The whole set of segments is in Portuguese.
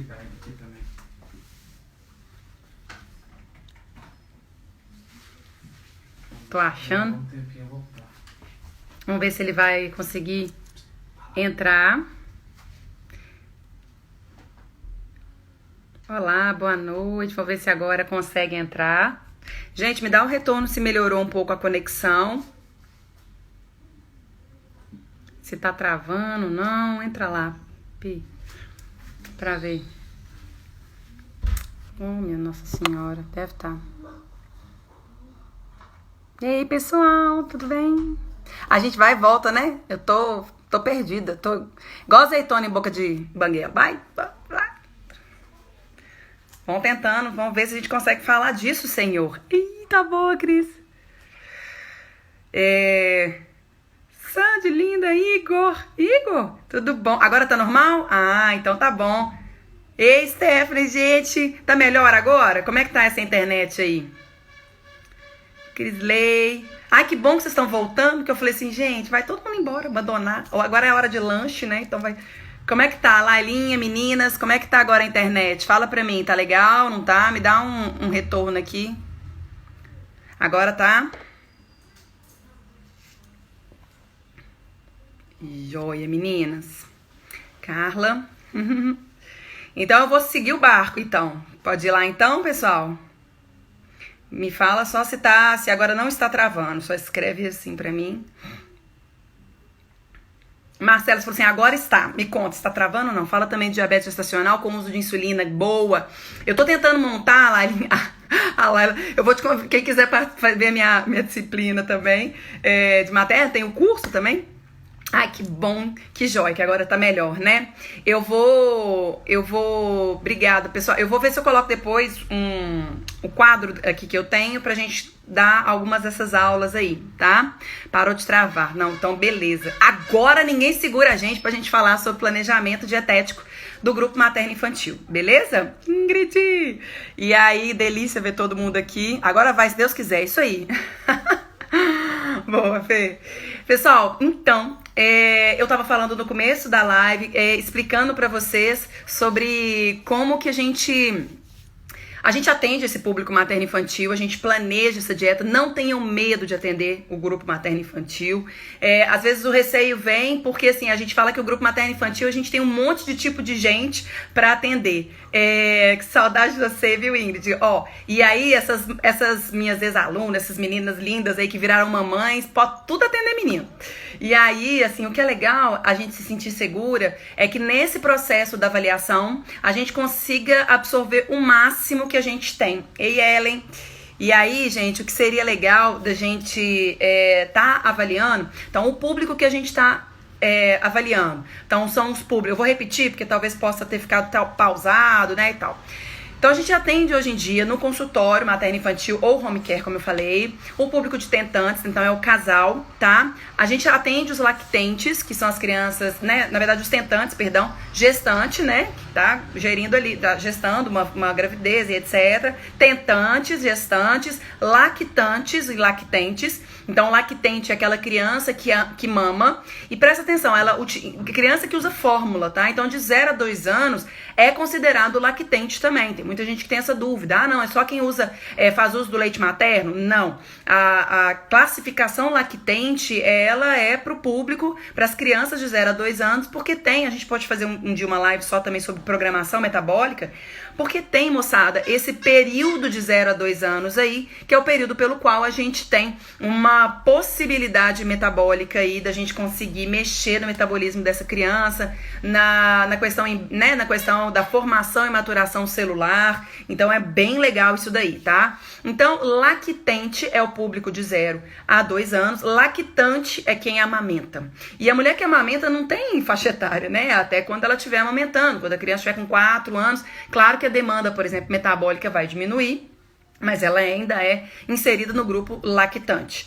ligar ele aqui também. Tô achando. Um tempinho eu vou voltar. Vamos ver se ele vai conseguir entrar. Olá, boa noite. Vou ver se agora consegue entrar. Gente, me dá um retorno se melhorou um pouco a conexão. Se tá travando, não. Entra lá, Pi, pra ver. Oh, minha Nossa Senhora, deve estar. E aí, pessoal, tudo bem? A gente vai e volta, né? Eu tô perdida. Tô igual azeitona em boca de banguela. Vai. Vamos tentando, vamos ver se a gente consegue falar disso, Senhor. Ih, tá boa, Cris. Sandy, linda, Igor, tudo bom? Agora tá normal? Ah, então tá bom. Ei, Stephanie, gente, tá melhor agora? Como é que tá essa internet aí? Crisley. Ai, que bom que vocês estão voltando, que eu falei assim, gente, vai todo mundo embora, abandonar. Ou agora é hora de lanche, né? Então vai. Como é que tá, Lailinha, meninas? Como é que tá agora a internet? Fala pra mim, tá legal, não tá? Me dá um retorno aqui. Agora tá? Joia, meninas. Carla. Então eu vou seguir o barco, então. Pode ir lá então, pessoal? Me fala só se agora não está travando. Só escreve assim pra mim. Marcela falou assim, agora está. Me conta, está travando ou não? Fala também de diabetes gestacional com uso de insulina, boa. Eu tô tentando montar a Laila. Eu vou quem quiser ver a minha disciplina também, de matéria, tem o curso também. Ai, que bom, que jóia, que agora tá melhor, né? Obrigada, pessoal. Eu vou ver se eu coloco depois o quadro aqui que eu tenho pra gente dar algumas dessas aulas aí, tá? Parou de travar. Não, então beleza. Agora ninguém segura a gente pra gente falar sobre planejamento dietético do grupo materno infantil, beleza? Ingrid! E aí, delícia ver todo mundo aqui. Agora vai, se Deus quiser, isso aí. Boa, Fê. Pessoal, então, eu tava falando no começo da live, explicando pra vocês sobre como que a gente atende esse público materno-infantil, a gente planeja essa dieta, não tenham medo de atender o grupo materno-infantil. Às vezes o receio vem porque assim, a gente fala que o grupo materno-infantil, a gente tem um monte de tipo de gente pra atender. Que saudade de você, viu, Ingrid? E aí essas minhas ex-alunas, essas meninas lindas aí que viraram mamães, pode tudo atender menino. E aí, assim, o que é legal a gente se sentir segura é que nesse processo da avaliação a gente consiga absorver o máximo que a gente tem. Ei, Ellen. E aí, gente, o que seria legal da gente tá avaliando, então o público que a gente tá avaliando, então são os públicos, eu vou repetir porque talvez possa ter ficado pausado, né, e tal. Então a gente atende hoje em dia no consultório materno-infantil ou home care, como eu falei, o público de tentantes, então é o casal, tá? A gente atende os lactentes, que são as crianças, né? Na verdade, os tentantes, perdão, gestante, né? Que tá gerindo ali, tá gestando uma gravidez e etc. Tentantes, gestantes, lactantes e lactentes. Então, lactente é aquela criança que mama. E presta atenção, criança que usa fórmula, tá? Então, de 0 a 2 anos é considerado lactente também. Tem muita gente que tem essa dúvida. Ah, não, é só quem faz uso do leite materno? Não. A classificação lactente, ela é pro público, para as crianças de 0 a 2 anos, porque a gente pode fazer um dia uma live só também sobre programação metabólica, porque tem, moçada, esse período de 0 a 2 anos aí, que é o período pelo qual a gente tem uma possibilidade metabólica aí da gente conseguir mexer no metabolismo dessa criança, na questão da formação e maturação celular. Então é bem legal isso daí, tá? Então, lactente é o público de 0 a 2 anos, lactante é quem amamenta. E a mulher que amamenta não tem faixa etária, né? Até quando ela estiver amamentando, quando a criança estiver com 4 anos, claro que a demanda, por exemplo, metabólica vai diminuir, mas ela ainda é inserida no grupo lactante.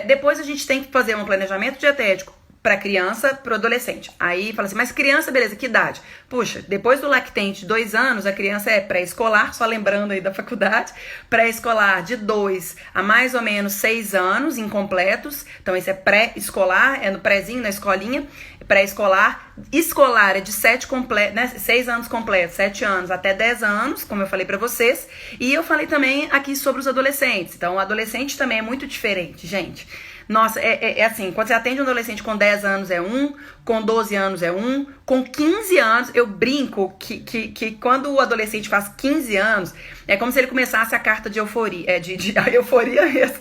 Depois a gente tem que fazer um planejamento dietético para criança, para adolescente. Aí fala assim, mas criança, beleza, que idade? Puxa, depois do lactente, 2 anos, a criança é pré-escolar, só lembrando aí da faculdade, pré-escolar de 2 a mais ou menos 6 anos incompletos, então esse é pré-escolar, é no prézinho, na escolinha, pré-escolar. Escolar é de 6 anos completos, 7 anos até 10 anos, como eu falei pra vocês. E eu falei também aqui sobre os adolescentes. Então, o adolescente também é muito diferente, gente. Nossa, é assim, quando você atende um adolescente com 10 anos é um, com 12 anos é um, com 15 anos, eu brinco que quando o adolescente faz 15 anos, é como se ele começasse a carta de euforia, de euforia mesmo,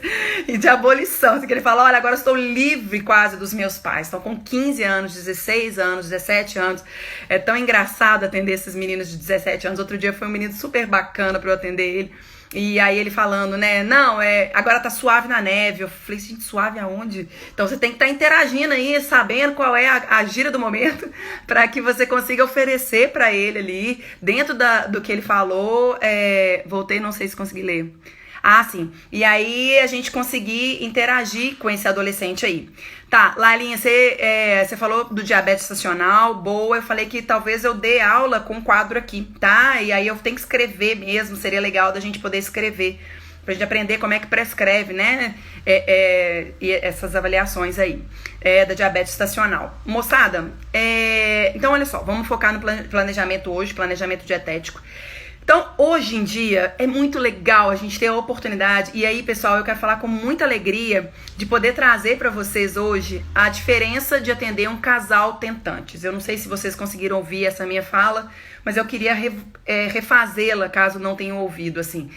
e de abolição, assim, que ele fala, olha, agora eu estou livre quase dos meus pais. Então, com 15 anos, 16 anos, 17 anos, é tão engraçado atender esses meninos de 17 anos. Outro dia foi um menino super bacana pra eu atender ele. E aí ele falando, né, não, agora tá suave na neve. Eu falei, gente, suave aonde? Então você tem que estar interagindo aí, sabendo qual é a gíria do momento, para que você consiga oferecer para ele ali, dentro do que ele falou. Voltei, não sei se consegui ler. Ah, sim. E aí a gente conseguir interagir com esse adolescente aí. Tá, Lailinha, você falou do diabetes estacional, boa. Eu falei que talvez eu dê aula com um quadro aqui, tá? E aí eu tenho que escrever mesmo, seria legal da gente poder escrever, pra gente aprender como é que prescreve, né? E essas avaliações aí da diabetes estacional. Moçada, então olha só, vamos focar no planejamento hoje, planejamento dietético. Então, hoje em dia, é muito legal a gente ter a oportunidade, e aí, pessoal, eu quero falar com muita alegria de poder trazer para vocês hoje a diferença de atender um casal tentantes. Eu não sei se vocês conseguiram ouvir essa minha fala, mas eu queria refazê-la, caso não tenham ouvido, assim.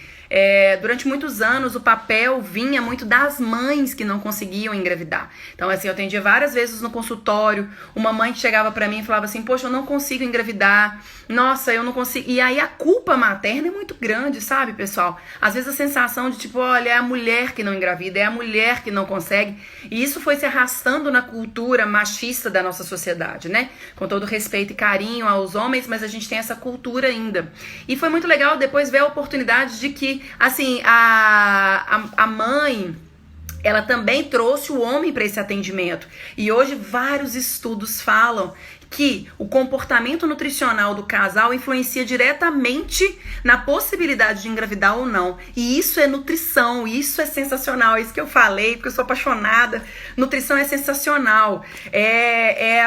Durante muitos anos o papel vinha muito das mães que não conseguiam engravidar. Então assim, eu atendia várias vezes no consultório uma mãe que chegava pra mim e falava assim, poxa, eu não consigo engravidar, nossa, eu não consigo. E aí a culpa materna é muito grande, sabe, pessoal? Às vezes a sensação de tipo, olha, é a mulher que não engravida, é a mulher que não consegue. E isso foi se arrastando na cultura machista da nossa sociedade, né? Com todo respeito e carinho aos homens, mas a gente tem essa cultura ainda. E foi muito legal depois ver a oportunidade de que assim, a mãe, ela também trouxe o homem para esse atendimento. E hoje vários estudos falam que o comportamento nutricional do casal influencia diretamente na possibilidade de engravidar ou não. E isso é nutrição, isso é sensacional, é isso que eu falei, porque eu sou apaixonada. Nutrição é sensacional.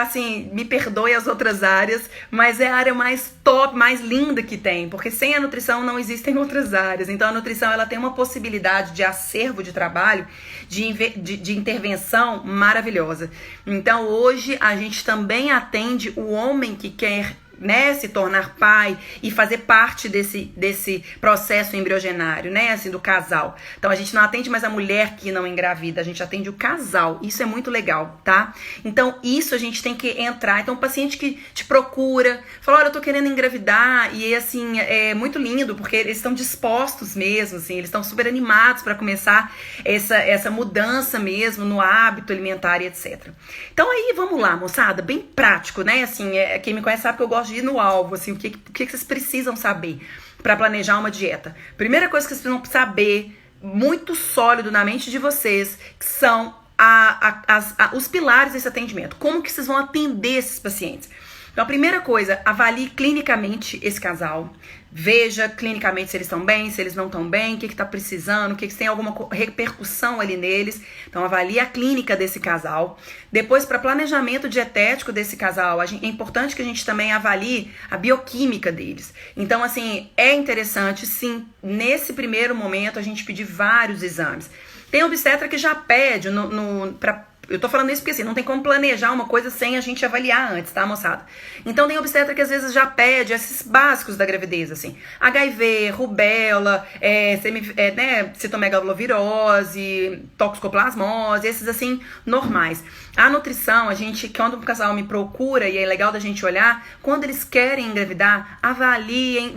Assim, me perdoe as outras áreas, mas é a área mais top, mais linda que tem, porque sem a nutrição não existem outras áreas. Então a nutrição, ela tem uma possibilidade de acervo de trabalho, de intervenção maravilhosa. Então hoje a gente também atende o homem que quer, né, se tornar pai e fazer parte desse processo embriogenário, né, assim, do casal. Então a gente não atende mais a mulher que não engravida, a gente atende o casal. Isso é muito legal, tá? Então isso a gente tem que entrar. Então o paciente que te procura, fala, olha, eu tô querendo engravidar, e assim, é muito lindo, porque eles estão dispostos mesmo, assim, eles estão super animados para começar essa mudança mesmo no hábito alimentar e etc. Então aí, vamos lá, moçada, bem prático, né, assim, quem me conhece sabe que eu gosto de ir no alvo, assim, o que vocês precisam saber para planejar uma dieta. Primeira coisa que vocês precisam saber, muito sólido na mente de vocês, que são os pilares desse atendimento. Como que vocês vão atender esses pacientes? Então, a primeira coisa, avalie clinicamente esse casal. Veja clinicamente se eles estão bem, se eles não estão bem, o que está precisando, se tem alguma repercussão ali neles. Então, avalie a clínica desse casal. Depois, para planejamento dietético desse casal, é importante que a gente também avalie a bioquímica deles. Então, assim, é interessante, sim, nesse primeiro momento, a gente pedir vários exames. Tem obstetra que já pede eu tô falando isso porque assim, não tem como planejar uma coisa sem a gente avaliar antes, tá, moçada? Então tem obstetra que às vezes já pede esses básicos da gravidez, assim, HIV, rubéola, citomegalovirose, toxoplasmose, esses assim, normais. A nutrição, quando um casal me procura, e é legal da gente olhar, quando eles querem engravidar, avaliem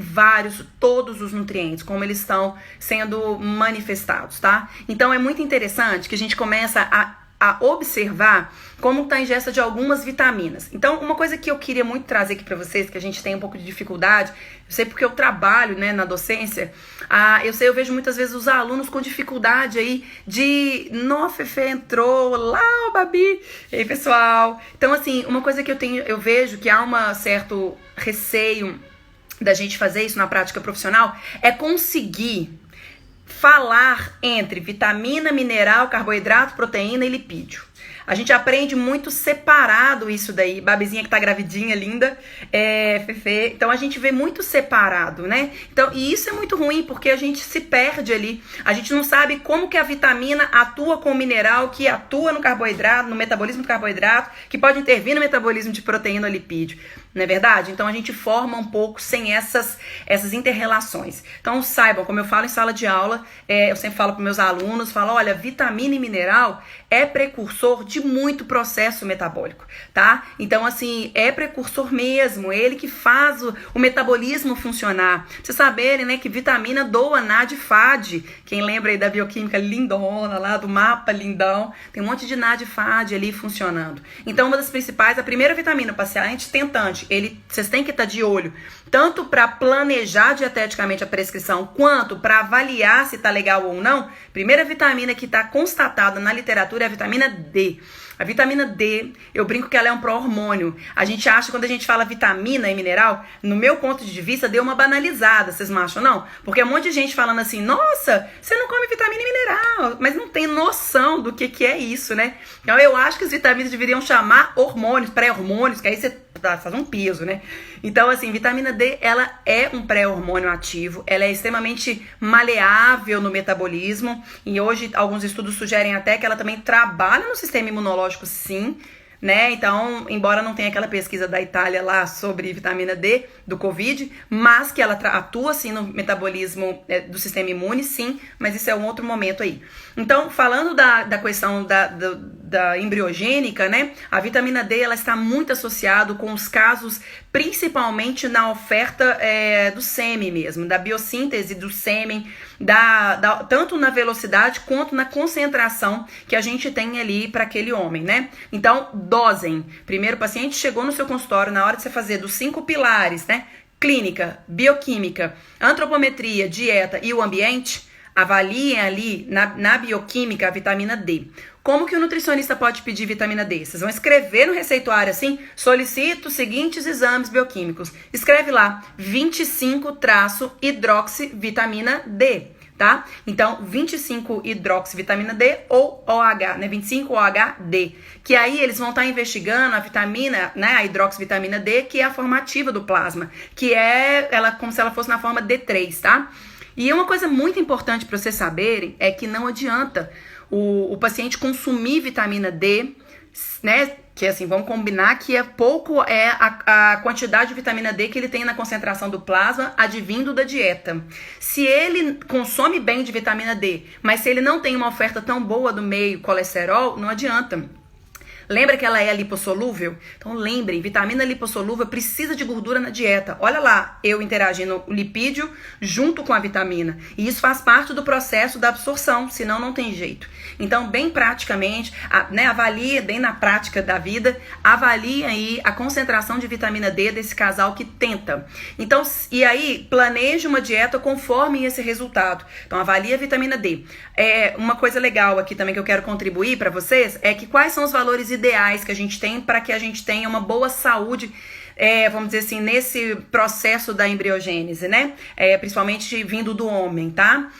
todos os nutrientes, como eles estão sendo manifestados, tá? Então é muito interessante que a gente começa a observar como está a ingesta de algumas vitaminas. Então, uma coisa que eu queria muito trazer aqui para vocês, que a gente tem um pouco de dificuldade, eu sei porque eu trabalho, né, na docência, eu vejo muitas vezes os alunos com dificuldade aí nossa, Fefe, entrou lá o Babi, e aí, pessoal? Então, assim, uma coisa que eu vejo que há um certo receio da gente fazer isso na prática profissional, é conseguir falar entre vitamina, mineral, carboidrato, proteína e lipídio. A gente aprende muito separado isso daí. Babezinha que tá gravidinha, linda. Fefe. Então a gente vê muito separado, né? Então, e isso é muito ruim, porque a gente se perde ali. A gente não sabe como que a vitamina atua com o mineral, que atua no carboidrato, no metabolismo do carboidrato, que pode intervir no metabolismo de proteína ou lipídio. Não é verdade? Então a gente forma um pouco sem essas inter-relações. Então saibam, como eu falo em sala de aula, eu sempre falo para meus alunos, falo, olha, vitamina e mineral é precursor de muito processo metabólico, tá? Então assim, é precursor mesmo, ele que faz o metabolismo funcionar. Pra vocês saberem, né, que vitamina doa NAD e FAD. Quem lembra aí da bioquímica lindona lá, do mapa lindão, tem um monte de NAD e FAD ali funcionando. Então uma das principais, a primeira vitamina, paciente tentante, vocês têm que estar de olho, tanto para planejar dieteticamente a prescrição, quanto para avaliar se está legal ou não. Primeira vitamina que está constatada na literatura é a vitamina D. A vitamina D, eu brinco que ela é um pró-hormônio. A gente acha, quando a gente fala vitamina e mineral, no meu ponto de vista, deu uma banalizada, vocês não acham, não? Porque um monte de gente falando assim, nossa, você não come vitamina e mineral, mas não tem noção do que é isso, né? Então eu acho que as vitaminas deveriam chamar hormônios, pré-hormônios, que aí você faz um peso, né? Então, assim, vitamina D, ela é um pré-hormônio ativo, ela é extremamente maleável no metabolismo, e hoje alguns estudos sugerem até que ela também trabalha no sistema imunológico, sim, né? Então, embora não tenha aquela pesquisa da Itália lá sobre vitamina D, do Covid, mas que ela atua, sim, no metabolismo do sistema imune, sim, mas isso é um outro momento aí. Então, falando da questão da embriogênica, né? A vitamina D, ela está muito associada com os casos, principalmente na oferta do sêmen mesmo, da biossíntese do sêmen, tanto na velocidade quanto na concentração que a gente tem ali para aquele homem, né? Então, dosem. Primeiro, o paciente chegou no seu consultório, na hora de você fazer dos 5 pilares, né? Clínica, bioquímica, antropometria, dieta e o ambiente, avaliem ali na bioquímica a vitamina D. Como que o nutricionista pode pedir vitamina D? Vocês vão escrever no receituário assim, solicito os seguintes exames bioquímicos. Escreve lá, 25-hidroxivitamina D, tá? Então, 25-hidroxivitamina D ou OH, né? 25-OHD. Que aí eles vão estar investigando a vitamina, né? A hidroxivitamina D, que é a forma ativa do plasma, que é ela como se ela fosse na forma D3, tá? E uma coisa muito importante para vocês saberem é que não adianta o paciente consumir vitamina D, né? Que assim, vamos combinar que pouco a quantidade de vitamina D que ele tem na concentração do plasma advindo da dieta. Se ele consome bem de vitamina D, mas se ele não tem uma oferta tão boa do meio colesterol, não adianta. Lembra que ela é lipossolúvel? Então lembrem, vitamina lipossolúvel precisa de gordura na dieta. Olha lá, eu interagindo o lipídio junto com a vitamina. E isso faz parte do processo da absorção, senão não tem jeito. Então, bem praticamente, né, avalie bem na prática da vida, avalie aí a concentração de vitamina D desse casal que tenta. Então, e aí, planeje uma dieta conforme esse resultado. Então, avalie a vitamina D. Uma coisa legal aqui também que eu quero contribuir para vocês é que quais são os valores ideais que a gente tem para que a gente tenha uma boa saúde, vamos dizer assim, nesse processo da embriogênese, né? Principalmente vindo do homem, tá?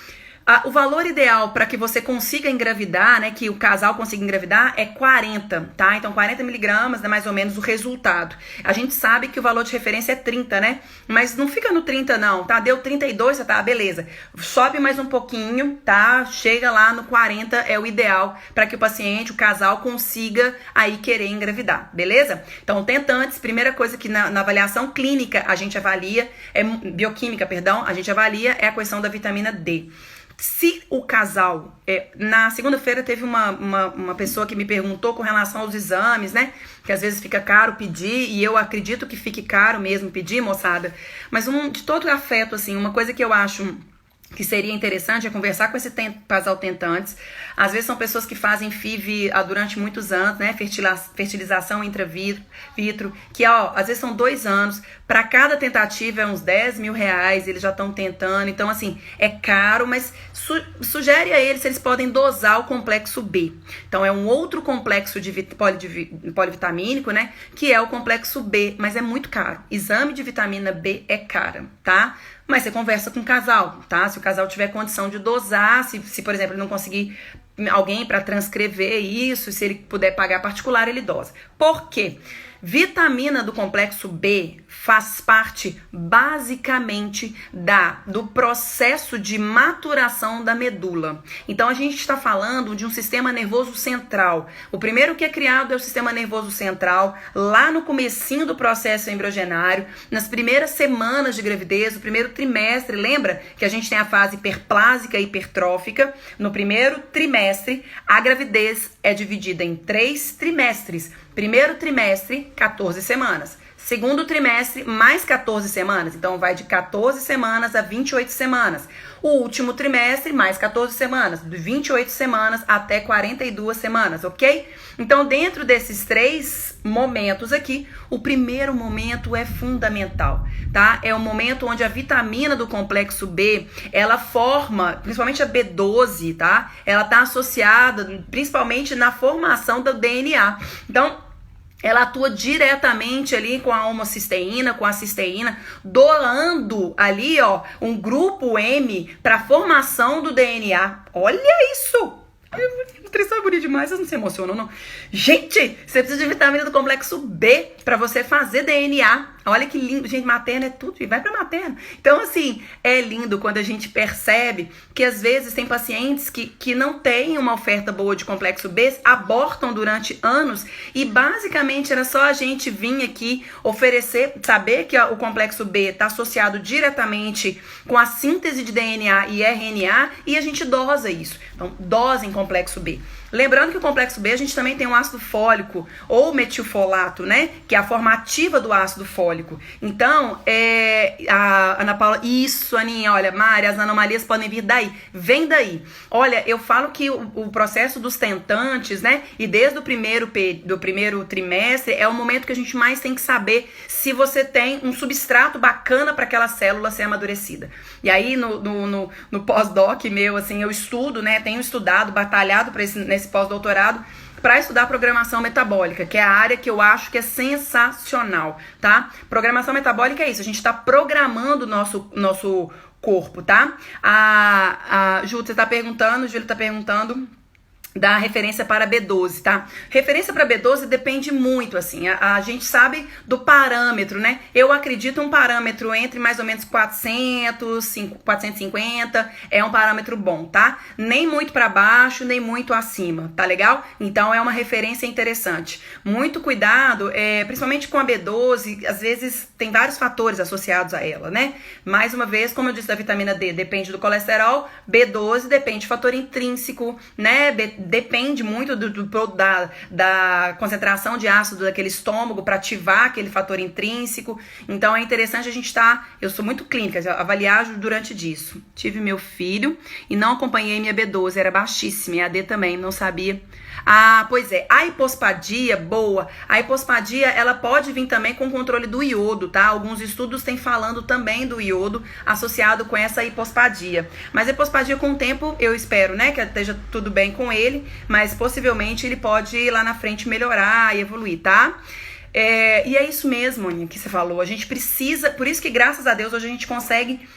O valor ideal para que você consiga engravidar, né, que o casal consiga engravidar, é 40, tá? Então, 40 miligramas é mais ou menos o resultado. A gente sabe que o valor de referência é 30, né? Mas não fica no 30 não, tá? Deu 32, tá? Beleza. Sobe mais um pouquinho, tá? Chega lá no 40, é o ideal para que o paciente, o casal, consiga aí querer engravidar, beleza? Então, tentantes, primeira coisa que na avaliação clínica a gente avalia, bioquímica, perdão, a gente avalia é a questão da vitamina D. Se o casal, na segunda-feira teve uma pessoa que me perguntou com relação aos exames, né? Que às vezes fica caro pedir, e eu acredito que fique caro mesmo pedir, moçada. Mas de todo afeto, assim, uma coisa que eu acho que seria interessante é conversar com esse casal tentantes. Às vezes são pessoas que fazem FIV durante muitos anos, né? Fertilização intravitro, que às vezes são 2 anos. Para cada tentativa é uns 10 mil reais, eles já estão tentando. Então, assim, é caro, mas sugere a eles se eles podem dosar o complexo B. Então, é um outro complexo polivitamínico, né? Que é o complexo B, mas é muito caro. Exame de vitamina B é caro, tá? Mas você conversa com o casal, tá? Se o casal tiver condição de dosar, se por exemplo, ele não conseguir alguém para transcrever isso, se ele puder pagar particular, ele dosa. Por quê? Vitamina do complexo B faz parte basicamente do processo de maturação da medula. Então a gente está falando de um sistema nervoso central. O primeiro que é criado é o sistema nervoso central, lá no comecinho do processo embriogenário, nas primeiras semanas de gravidez, no primeiro trimestre. Lembra que a gente tem a fase hiperplásica e hipertrófica? No primeiro trimestre, a gravidez é dividida em 3 trimestres. Primeiro trimestre, 14 semanas. Segundo trimestre, mais 14 semanas. Então, vai de 14 semanas a 28 semanas. O último trimestre, mais 14 semanas. De 28 semanas até 42 semanas, ok? Então, dentro desses 3 momentos aqui, o primeiro momento é fundamental, tá? É o momento onde a vitamina do complexo B, ela forma, principalmente a B12, tá? Ela tá associada, principalmente na formação do DNA. Então, ela atua diretamente ali com a homocisteína, com a cisteína, doando ali, ó, um grupo M para a formação do DNA. Olha isso! Nutrição é bonita demais, vocês não se emocionam, não? Gente, você precisa de vitamina do complexo B para você fazer DNA. Olha que lindo, gente, materna é tudo, e vai pra materna. Então, assim, é lindo quando a gente percebe que às vezes tem pacientes que não têm uma oferta boa de complexo B, abortam durante anos e basicamente era só a gente vir aqui oferecer, saber que o complexo B está associado diretamente com a síntese de DNA e RNA e a gente dosa isso. Então, dosem complexo B. Lembrando que o complexo B a gente também tem um ácido fólico ou metilfolato, né? Que é a formativa do ácido fólico. Então, a Ana Paula, isso, Aninha, olha, Mari, as anomalias podem vir daí. Vem daí. Olha, eu falo que o processo dos tentantes, né? E desde o primeiro trimestre é o momento que a gente mais tem que saber se você tem um substrato bacana para aquela célula ser amadurecida. E aí, no pós-doc meu, assim, eu estudo, né? Tenho estudado, batalhado nesse pós-doutorado para estudar programação metabólica, que é a área que eu acho que é sensacional, tá? Programação metabólica é isso, a gente está programando o nosso corpo, tá? A Júlia está perguntando da referência para B12, tá? Referência para B12 depende muito, assim, a gente sabe do parâmetro, né? Eu acredito um parâmetro entre mais ou menos 450, é um parâmetro bom, tá? Nem muito para baixo, nem muito acima, tá legal? Então é uma referência interessante. Muito cuidado, principalmente com a B12, às vezes tem vários fatores associados a ela, né? Mais uma vez, como eu disse da vitamina D, depende do colesterol, B12 depende de fator intrínseco, né? Depende muito da concentração de ácido daquele estômago para ativar aquele fator intrínseco. Então é interessante a gente estar, eu sou muito clínica, avaliar durante disso. Tive meu filho e não acompanhei minha B12, era baixíssima, e a D também, não sabia. Ah, pois é, a hipospadia, boa. A hipospadia, ela pode vir também com controle do iodo, tá? Alguns estudos têm falando também do iodo associado com essa hipospadia. Mas a hipospadia com o tempo, eu espero, né, que esteja tudo bem com ele, mas possivelmente ele pode lá na frente melhorar e evoluir, tá? E é isso mesmo, Aninha, que você falou. A gente precisa, por isso que graças a Deus hoje a gente consegue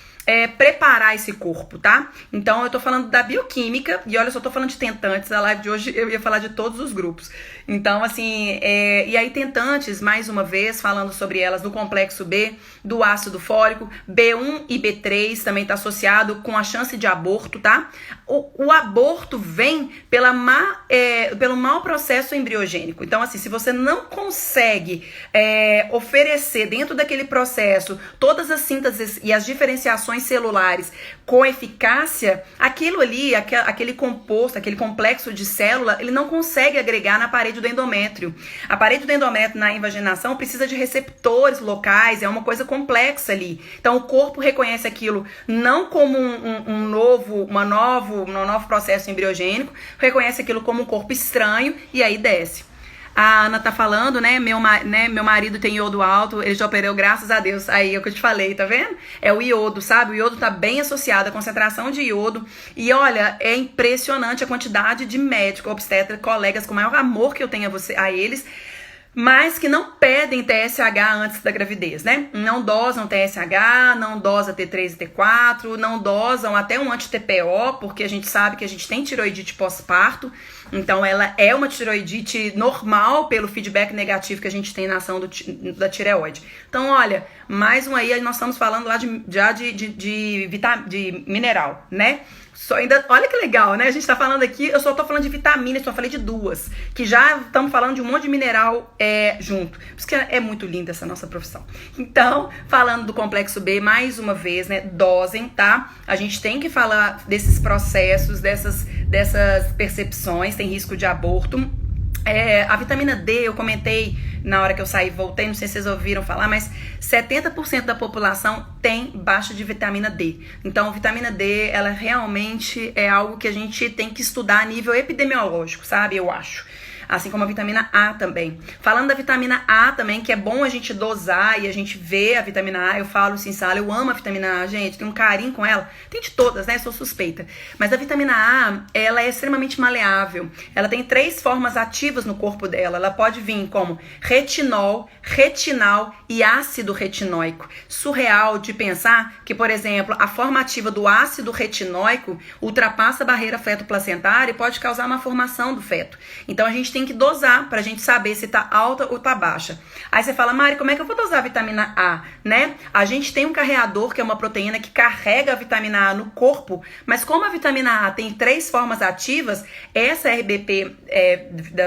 preparar esse corpo, tá? Então eu tô falando da bioquímica e olha, eu só tô falando de tentantes, a live de hoje eu ia falar de todos os grupos. Então assim, e aí tentantes, mais uma vez, falando sobre elas, do complexo B, do ácido fólico, B1 e B3 também tá associado com a chance de aborto, tá? O aborto vem pelo mau processo embriogênico. Então assim, se você não consegue oferecer dentro daquele processo todas as sínteses e as diferenciações celulares com eficácia, aquilo ali, aquele composto, aquele complexo de célula, ele não consegue agregar na parede do endométrio. A parede do endométrio na invaginação precisa de receptores locais, é uma coisa complexa ali. Então o corpo reconhece aquilo não como um novo processo embriogênico, reconhece aquilo como um corpo estranho e aí desce. A Ana tá falando, né? Meu marido tem iodo alto, ele já operou, graças a Deus. Aí é o que eu te falei, tá vendo? É o iodo, sabe? O iodo tá bem associado à concentração de iodo. E olha, é impressionante a quantidade de médicos, obstetras, colegas, com o maior amor que eu tenho a eles, mas que não pedem TSH antes da gravidez, né? Não dosam TSH, não dosam T3 e T4, não dosam até um anti-TPO, porque a gente sabe que a gente tem tiroidite pós-parto, então ela é uma tiroidite normal pelo feedback negativo que a gente tem na ação da tireoide. Então, olha, mais um aí, nós estamos falando lá de mineral, né? Olha que legal, né? A gente tá falando aqui, eu só tô falando de vitaminas, só falei de duas, que já estamos falando de um monte de mineral junto. Por isso que é muito linda essa nossa profissão. Então, falando do complexo B, mais uma vez, né? Dosem, tá? A gente tem que falar desses processos, dessas percepções, tem risco de aborto. A vitamina D, eu comentei na hora que eu saí, voltei, não sei se vocês ouviram falar, mas 70% da população tem baixa de vitamina D. Então, vitamina D, ela realmente é algo que a gente tem que estudar a nível epidemiológico, sabe? Eu acho. Assim como a vitamina A também. Falando da vitamina A também, que é bom a gente dosar e a gente ver a vitamina A, eu falo assim, Sala, eu amo a vitamina A, gente, tenho um carinho com ela. Tem de todas, né? Sou suspeita. Mas a vitamina A, ela é extremamente maleável. Ela tem 3 formas ativas no corpo dela. Ela pode vir como retinol, retinal e ácido retinóico. Surreal de pensar que, por exemplo, a forma ativa do ácido retinóico ultrapassa a barreira feto-placentária e pode causar uma formação do feto. Então, a gente tem que dosar pra gente saber se tá alta ou tá baixa. Aí você fala, Mari, como é que eu vou dosar a vitamina A, né? A gente tem um carreador, que é uma proteína que carrega a vitamina A no corpo, mas como a vitamina A tem 3 formas ativas, essa RBP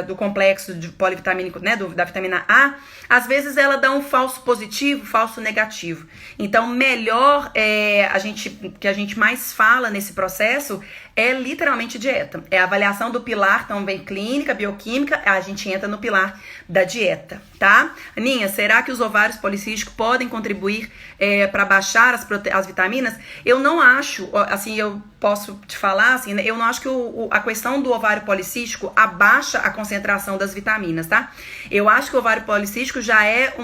do complexo de polivitamínico, né, da vitamina A, às vezes ela dá um falso positivo, falso negativo. Então, melhor que a gente mais fala nesse processo é literalmente dieta. É a avaliação do pilar também clínica, bioquímica, a gente entra no pilar da dieta, tá? Aninha, será que os ovários policísticos podem contribuir para baixar as vitaminas? Eu não acho, assim, eu posso te falar, assim, né? Eu não acho que a questão do ovário policístico abaixa a concentração das vitaminas, tá? Eu acho que o ovário policístico já é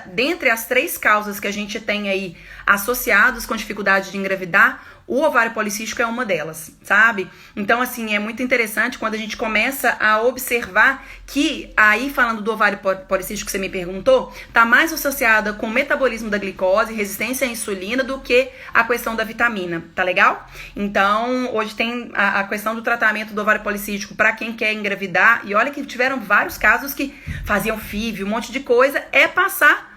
dentre as 3 causas que a gente tem aí associados com dificuldade de engravidar, o ovário policístico é uma delas, sabe? Então, assim, é muito interessante quando a gente começa a observar que, aí falando do ovário policístico que você me perguntou, tá mais associada com o metabolismo da glicose, resistência à insulina, do que a questão da vitamina, tá legal? Então, hoje tem a questão do tratamento do ovário policístico para quem quer engravidar, e olha que tiveram vários casos que faziam FIV, um monte de coisa, passar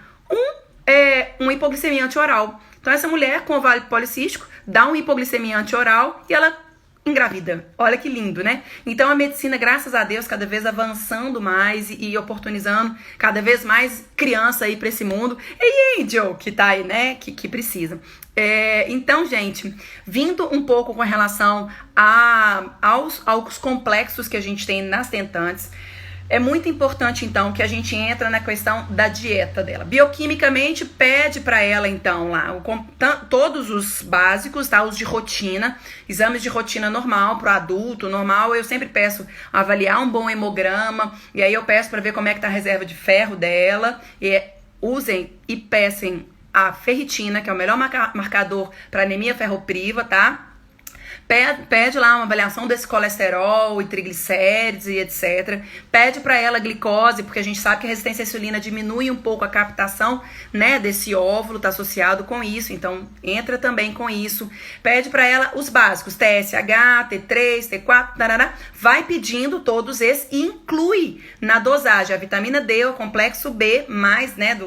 uma hipoglicemia antioral. Então, essa mulher com ovário policístico dá uma hipoglicemia antioral e ela engravida. Olha que lindo, né? Então, a medicina, graças a Deus, cada vez avançando mais e oportunizando cada vez mais criança aí pra esse mundo. E Angel, que tá aí, né? Que precisa. Então, gente, vindo um pouco com relação aos complexos que a gente tem nas tentantes, é muito importante, então, que a gente entra na questão da dieta dela. Bioquimicamente, pede para ela, então, lá, todos os básicos, tá? Os de rotina, exames de rotina normal para o adulto, normal. Eu sempre peço avaliar um bom hemograma, e aí eu peço para ver como é que tá a reserva de ferro dela. Usem e peçam a ferritina, que é o melhor marcador para anemia ferropriva, tá? Pede lá uma avaliação desse colesterol e triglicérides e etc. Pede para ela glicose, porque a gente sabe que a resistência à insulina diminui um pouco a captação, né, desse óvulo, tá associado com isso, então entra também com isso. Pede para ela os básicos, TSH, T3, T4, tarará. Vai pedindo todos esses e inclui na dosagem a vitamina D, o complexo B, mais, né,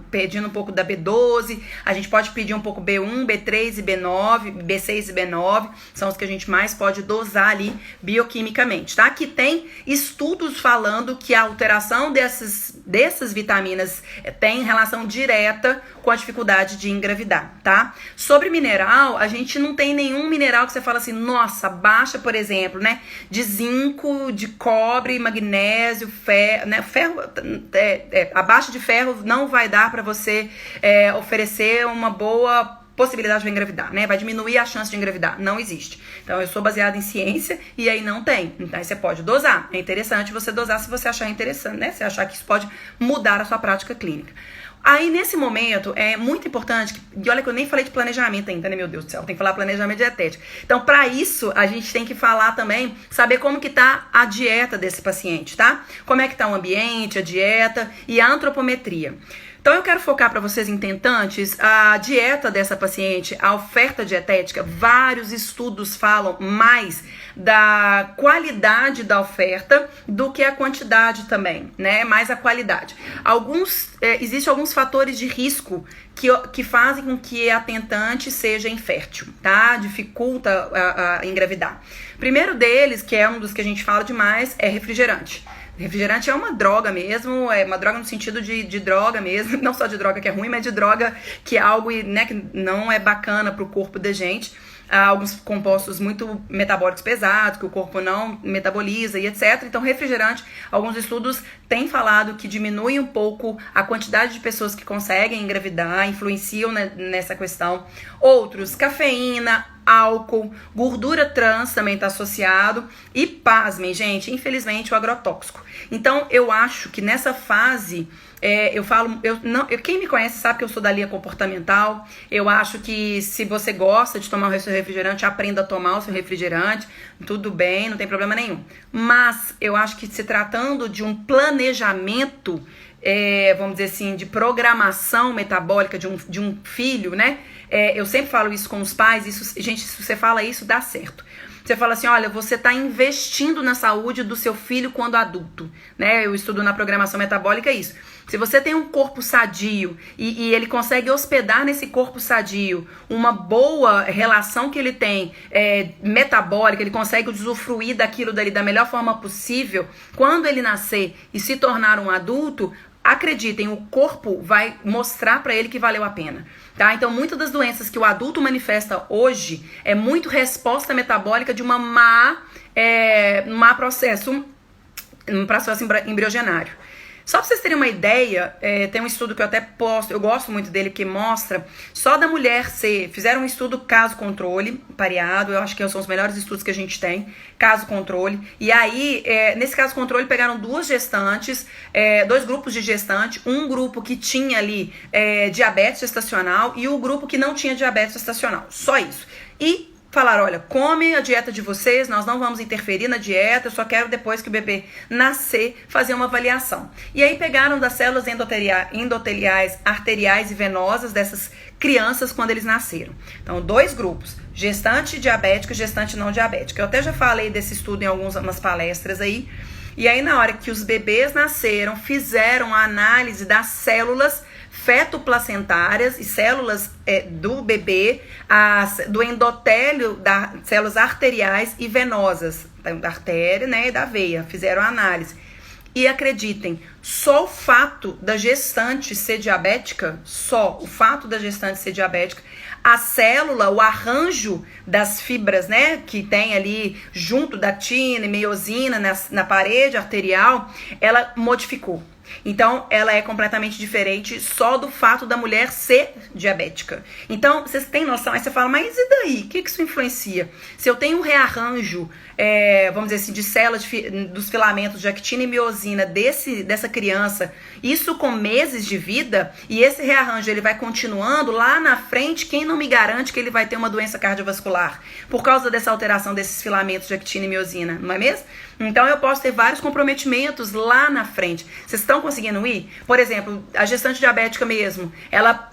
pedindo um pouco da B12, a gente pode pedir um pouco B1, B3 e B9, B6 e B9, são os que a gente mais pode dosar ali bioquimicamente, tá? Que tem estudos falando que a alteração dessas vitaminas tem relação direta com a dificuldade de engravidar, tá? Sobre mineral, a gente não tem nenhum mineral que você fala assim, nossa, baixa, por exemplo, né? De zinco, de cobre, magnésio, ferro, né? A baixa de ferro não vai dar para você oferecer uma boa possibilidade de engravidar, né? Vai diminuir a chance de engravidar. Não existe. Então, eu sou baseada em ciência e aí não tem. Então, aí você pode dosar. É interessante você dosar se você achar interessante, né? Se achar que isso pode mudar a sua prática clínica. Aí, nesse momento, é muito importante, e olha que eu nem falei de planejamento ainda, né, meu Deus do céu, tem que falar planejamento dietético. Então, para isso, a gente tem que falar também, saber como que tá a dieta desse paciente, tá? Como é que tá o ambiente, a dieta e a antropometria. Então, eu quero focar para vocês, intentantes, a dieta dessa paciente, a oferta dietética. Vários estudos falam mais da qualidade da oferta do que a quantidade também, né? Mais a qualidade. Existem alguns fatores de risco que fazem com que a tentante seja infértil, tá? Dificulta a engravidar. Primeiro deles, que é um dos que a gente fala demais, é refrigerante. Refrigerante é uma droga mesmo, é uma droga no sentido de droga mesmo, não só de droga que é ruim, mas de droga que é algo, né, que não é bacana pro corpo da gente. Há alguns compostos muito metabólicos pesados, que o corpo não metaboliza e etc. Então, refrigerante, alguns estudos têm falado que diminui um pouco a quantidade de pessoas que conseguem engravidar, influenciam nessa questão. Outros, cafeína, álcool, gordura trans também está associado. E, pasmem, gente, infelizmente, o agrotóxico. Então, eu acho que nessa fase... quem me conhece sabe que eu sou da linha comportamental. Eu acho que se você gosta de tomar o seu refrigerante, aprenda a tomar o seu refrigerante. Tudo bem, não tem problema nenhum. Mas eu acho que se tratando de um planejamento, vamos dizer assim, de programação metabólica de um filho, né? Eu sempre falo isso com os pais. Gente, se você fala isso, dá certo. Você fala assim, olha, você está investindo na saúde do seu filho quando adulto, né? Eu estudo na programação metabólica isso. Se você tem um corpo sadio e ele consegue hospedar nesse corpo sadio uma boa relação que ele tem metabólica, ele consegue usufruir daquilo dali da melhor forma possível, quando ele nascer e se tornar um adulto, acreditem, o corpo vai mostrar para ele que valeu a pena. Tá? Então, muitas das doenças que o adulto manifesta hoje é muito resposta metabólica de um processo embriogenário. Só pra vocês terem uma ideia, tem um estudo que eu até posto, eu gosto muito dele, que mostra só da mulher fizeram um estudo caso-controle, pareado, eu acho que são os melhores estudos que a gente tem, caso-controle, e aí, nesse caso-controle, pegaram duas gestantes, dois grupos de gestante, um grupo que tinha ali diabetes gestacional e o grupo que não tinha diabetes gestacional, só isso. E falaram, olha, come a dieta de vocês, nós não vamos interferir na dieta, eu só quero depois que o bebê nascer fazer uma avaliação. E aí pegaram das células endoteliais, arteriais e venosas dessas crianças quando eles nasceram. Então, dois grupos, gestante diabética e gestante não diabética. Eu até já falei desse estudo em algumas palestras aí. E aí, na hora que os bebês nasceram, fizeram a análise das células fetoplacentárias e células do bebê, do endotélio, das células arteriais e venosas, da artéria, né, e da veia. Fizeram a análise. E acreditem, só o fato da gestante ser diabética, a célula, o arranjo das fibras, né, que tem ali junto da actina e miosina na parede arterial, ela modificou. Então, ela é completamente diferente só do fato da mulher ser diabética. Então, vocês têm noção? Aí você fala, mas e daí? O que isso influencia? Se eu tenho um rearranjo, vamos dizer assim, de células dos filamentos de actina e miosina dessa criança, isso com meses de vida, e esse rearranjo ele vai continuando, lá na frente, quem não me garante que ele vai ter uma doença cardiovascular? Por causa dessa alteração desses filamentos de actina e miosina, não é mesmo? Então, eu posso ter vários comprometimentos lá na frente. Vocês estão conseguindo ir? Por exemplo, a gestante diabética mesmo, ela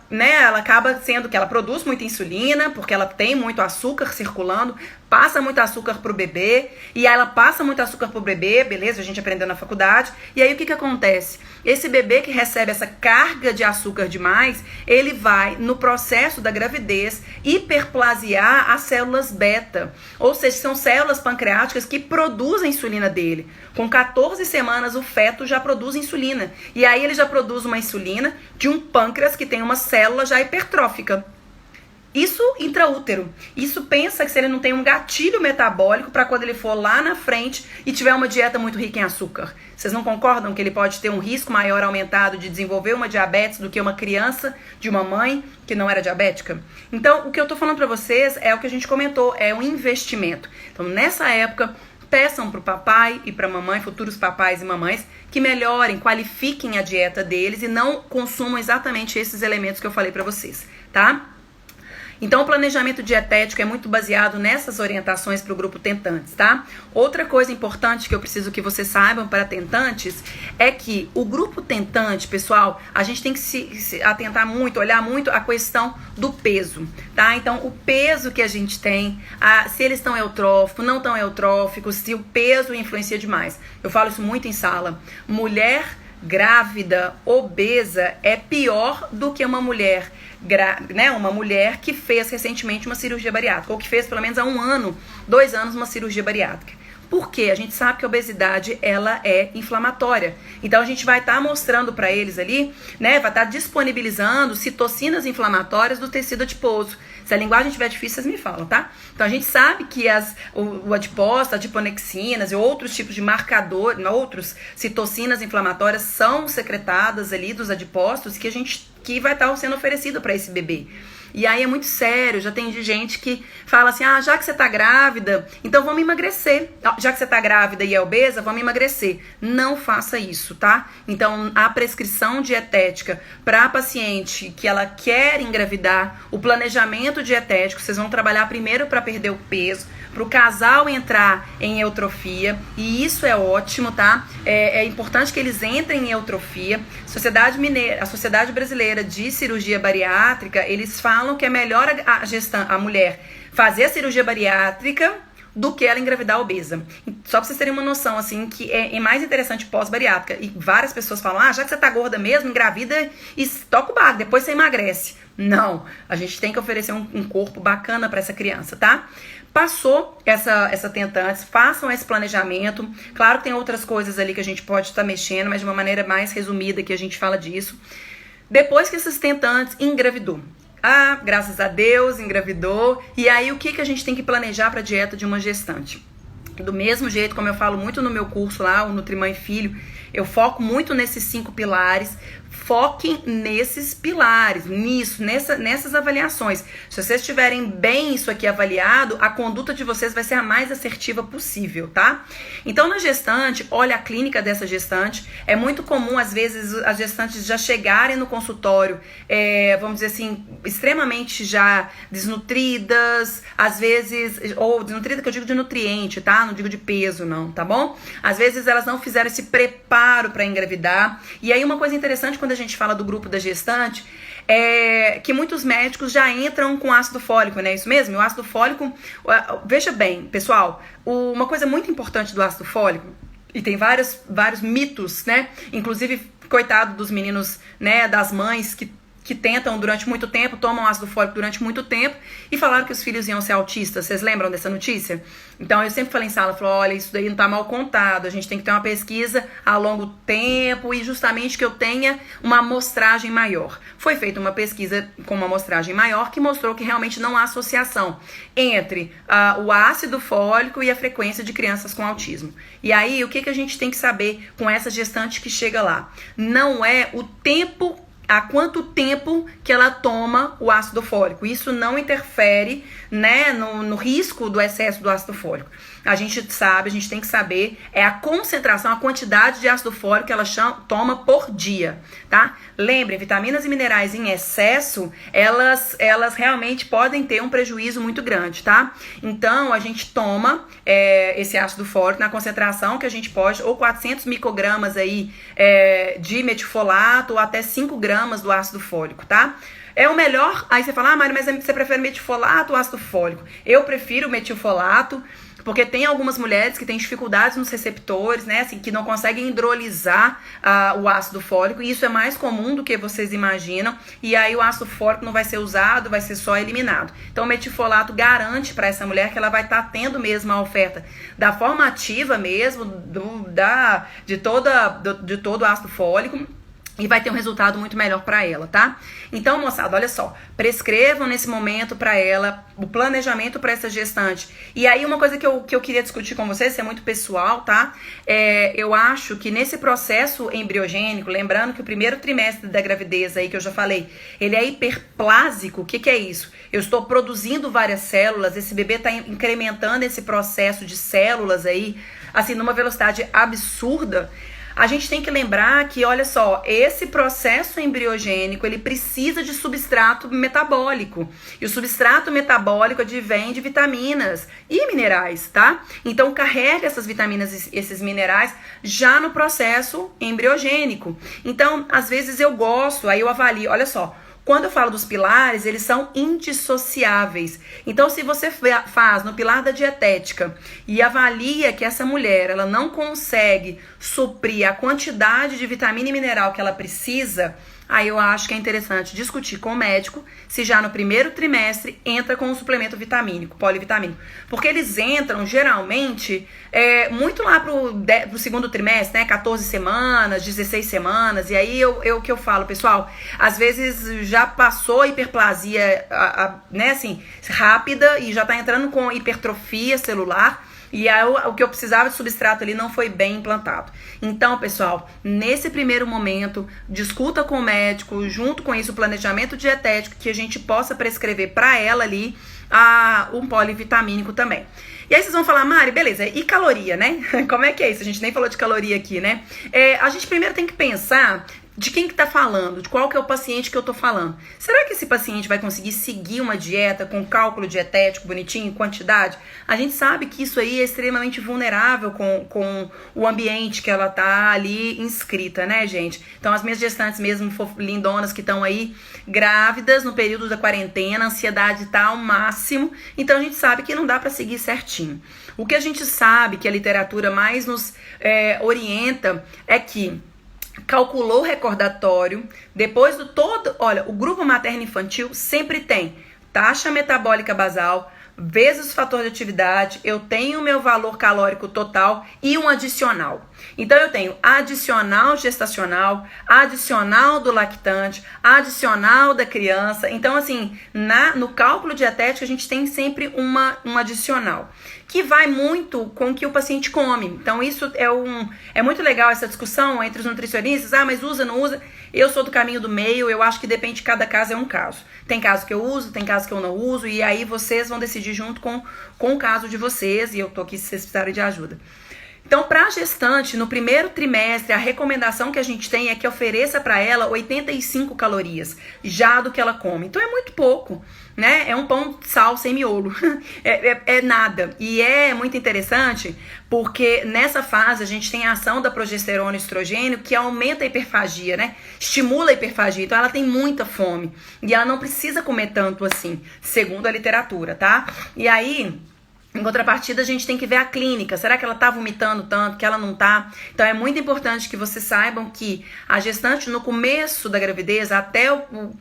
acaba sendo que ela produz muita insulina, porque ela tem muito açúcar circulando, passa muito açúcar pro bebê, e ela passa muito açúcar pro bebê, beleza, a gente aprendeu na faculdade, e aí o que acontece? Esse bebê que recebe essa carga de açúcar demais, ele vai, no processo da gravidez, hiperplasiar as células beta, ou seja, são células pancreáticas que produzem a insulina dele. Com 14 semanas, o feto já produz insulina, e aí ele já produz uma insulina de um pâncreas que tem uma célula já hipertrófica. Isso intraútero. Isso pensa que se ele não tem um gatilho metabólico para quando ele for lá na frente e tiver uma dieta muito rica em açúcar. Vocês não concordam que ele pode ter um risco maior aumentado de desenvolver uma diabetes do que uma criança de uma mãe que não era diabética? Então, o que eu tô falando para vocês é o que a gente comentou, é um investimento. Então, nessa época, peçam para o papai e para a mamãe, futuros papais e mamães, que melhorem, qualifiquem a dieta deles e não consumam exatamente esses elementos que eu falei para vocês, tá? Então, o planejamento dietético é muito baseado nessas orientações para o grupo tentantes, tá? Outra coisa importante que eu preciso que vocês saibam para tentantes é que o grupo tentante, pessoal, a gente tem que se atentar muito, olhar muito a questão do peso, tá? Então, o peso que a gente tem, se eles estão eutróficos, não estão eutróficos, se o peso influencia demais. Eu falo isso muito em sala. Mulher grávida, obesa, é pior do que uma mulher uma mulher que fez recentemente uma cirurgia bariátrica, ou que fez pelo menos há 1 ano, 2 anos uma cirurgia bariátrica. Por quê? A gente sabe que a obesidade, ela é inflamatória. Então, a gente vai estar mostrando para eles ali, né, vai estar disponibilizando citocinas inflamatórias do tecido adiposo. Se a linguagem estiver difícil, vocês me falam, tá? Então, a gente sabe que o adipócito, adiponexinas e outros tipos de marcadores, outros citocinas inflamatórias são secretadas ali dos adipócitos que vai estar sendo oferecido para esse bebê. E aí é muito sério, já tem gente que fala assim, já que você tá grávida, então vamos emagrecer. Já que você tá grávida e é obesa, vamos emagrecer. Não faça isso, tá? Então, a prescrição dietética para a paciente que ela quer engravidar, o planejamento dietético, vocês vão trabalhar primeiro para perder o peso, para o casal entrar em eutrofia, e isso é ótimo, tá? É importante que eles entrem em eutrofia. A Sociedade Brasileira de Cirurgia Bariátrica, eles falam que é melhor a mulher fazer a cirurgia bariátrica do que ela engravidar obesa. Só pra vocês terem uma noção, assim, que é mais interessante pós-bariátrica. E várias pessoas falam, já que você tá gorda mesmo, engravida e toca o barco, depois você emagrece. Não, a gente tem que oferecer um corpo bacana pra essa criança, tá? Passou essa tentantes, façam esse planejamento. Claro que tem outras coisas ali que a gente pode estar mexendo, mas de uma maneira mais resumida que a gente fala disso. Depois que esses tentantes engravidou, graças a Deus, engravidou. E aí, o que a gente tem que planejar para a dieta de uma gestante? Do mesmo jeito, como eu falo muito no meu curso lá, o Nutrimãe Filho, eu foco muito nesses 5 pilares. Foquem nesses pilares, nessas avaliações. Se vocês tiverem bem isso aqui avaliado, a conduta de vocês vai ser a mais assertiva possível, tá? Então, na gestante, olha a clínica dessa gestante. É muito comum, às vezes, as gestantes já chegarem no consultório, vamos dizer assim, extremamente já desnutridas, às vezes, ou desnutrida que eu digo de nutriente, tá? Não digo de peso, não, tá bom? Às vezes, elas não fizeram esse preparo para engravidar. E aí, uma coisa interessante quando a gente fala do grupo da gestante, que muitos médicos já entram com ácido fólico, né? Isso mesmo? O ácido fólico, veja bem, pessoal, uma coisa muito importante do ácido fólico, e tem vários mitos, né? Inclusive, coitado dos meninos, né? Das mães que tentam durante muito tempo, tomam ácido fólico durante muito tempo e falaram que os filhos iam ser autistas. Vocês lembram dessa notícia? Então, eu sempre falei em sala, olha, isso daí não tá mal contado, a gente tem que ter uma pesquisa a longo tempo e justamente que eu tenha uma amostragem maior. Foi feita uma pesquisa com uma amostragem maior que mostrou que realmente não há associação entre o ácido fólico e a frequência de crianças com autismo. E aí, o que a gente tem que saber com essa gestante que chega lá? Não é o tempo, há quanto tempo que ela toma o ácido fólico. Isso não interfere, né, no risco do excesso do ácido fólico. A gente tem que saber a concentração, a quantidade de ácido fólico que ela toma por dia, tá? Lembrem, vitaminas e minerais em excesso, elas realmente podem ter um prejuízo muito grande, tá? Então, a gente toma esse ácido fólico na concentração que a gente pode, ou 400 microgramas aí de metilfolato, ou até 5 gramas do ácido fólico, tá? É o melhor. Aí você fala, Mari, mas você prefere metilfolato ou ácido fólico? Eu prefiro metilfolato, porque tem algumas mulheres que têm dificuldades nos receptores, né, assim, que não conseguem hidrolisar o ácido fólico, e isso é mais comum do que vocês imaginam, e aí o ácido fólico não vai ser usado, vai ser só eliminado. Então o metilfolato garante para essa mulher que ela vai estar tendo mesmo a oferta da forma ativa mesmo, de todo o ácido fólico, e vai ter um resultado muito melhor para ela, tá? Então, moçada, olha só, prescrevam nesse momento para ela o planejamento para essa gestante. E aí uma coisa que eu queria discutir com vocês, isso é muito pessoal, tá? Eu acho que nesse processo embriogênico, lembrando que o primeiro trimestre da gravidez aí que eu já falei, ele é hiperplásico. O que é isso? Eu estou produzindo várias células, esse bebê está incrementando esse processo de células aí, assim, numa velocidade absurda. A gente tem que lembrar que, olha só, esse processo embriogênico, ele precisa de substrato metabólico. E o substrato metabólico advém de vitaminas e minerais, tá? Então, carrega essas vitaminas e esses minerais já no processo embriogênico. Então, às vezes eu gosto, aí eu avalio, olha só, quando eu falo dos pilares, eles são indissociáveis. Então, se você faz no pilar da dietética e avalia que essa mulher ela não consegue suprir a quantidade de vitamina e mineral que ela precisa, aí eu acho que é interessante discutir com o médico se já no primeiro trimestre entra com um suplemento vitamínico, polivitamínico. Porque eles entram, geralmente, muito lá pro segundo trimestre, né? 14 semanas, 16 semanas. E aí, o que eu falo, pessoal, às vezes já passou a hiperplasia, né, assim, rápida e já tá entrando com hipertrofia celular. E aí, o que eu precisava de substrato ali não foi bem implantado. Então, pessoal, nesse primeiro momento, discuta com o médico, junto com isso, o planejamento dietético, que a gente possa prescrever para ela ali um polivitamínico também. E aí vocês vão falar, Mari, beleza, e caloria, né? Como é que é isso? A gente nem falou de caloria aqui, né? A gente primeiro tem que pensar de quem que tá falando, de qual que é o paciente que eu tô falando. Será que esse paciente vai conseguir seguir uma dieta com cálculo dietético bonitinho, quantidade? A gente sabe que isso aí é extremamente vulnerável com o ambiente que ela tá ali inscrita, né, gente? Então, as minhas gestantes mesmo, lindonas que estão aí grávidas no período da quarentena, a ansiedade tá ao máximo, então a gente sabe que não dá pra seguir certinho. O que a gente sabe que a literatura mais nos orienta é que calculou o recordatório, depois do todo, olha, o grupo materno-infantil sempre tem taxa metabólica basal, vezes o fator de atividade, eu tenho o meu valor calórico total e um adicional. Então eu tenho adicional gestacional, adicional do lactante, adicional da criança. Então assim, no cálculo dietético a gente tem sempre um adicional, que vai muito com o que o paciente come. Então isso é muito legal essa discussão entre os nutricionistas, mas usa, não usa. Eu sou do caminho do meio, eu acho que depende de cada caso, é um caso. Tem caso que eu uso, tem caso que eu não uso, e aí vocês vão decidir junto com o caso de vocês, e eu tô aqui se vocês precisarem de ajuda. Então, para a gestante, no primeiro trimestre, a recomendação que a gente tem é que ofereça para ela 85 calorias, já do que ela come. Então, é muito pouco, né? É um pão de sal sem miolo. É nada. E é muito interessante porque nessa fase a gente tem a ação da progesterona e estrogênio que aumenta a hiperfagia, né? Estimula a hiperfagia. Então, ela tem muita fome. E ela não precisa comer tanto assim, segundo a literatura, tá? E aí, em contrapartida, a gente tem que ver a clínica. Será que ela tá vomitando tanto, que ela não tá? Então, é muito importante que vocês saibam que a gestante, no começo da gravidez, até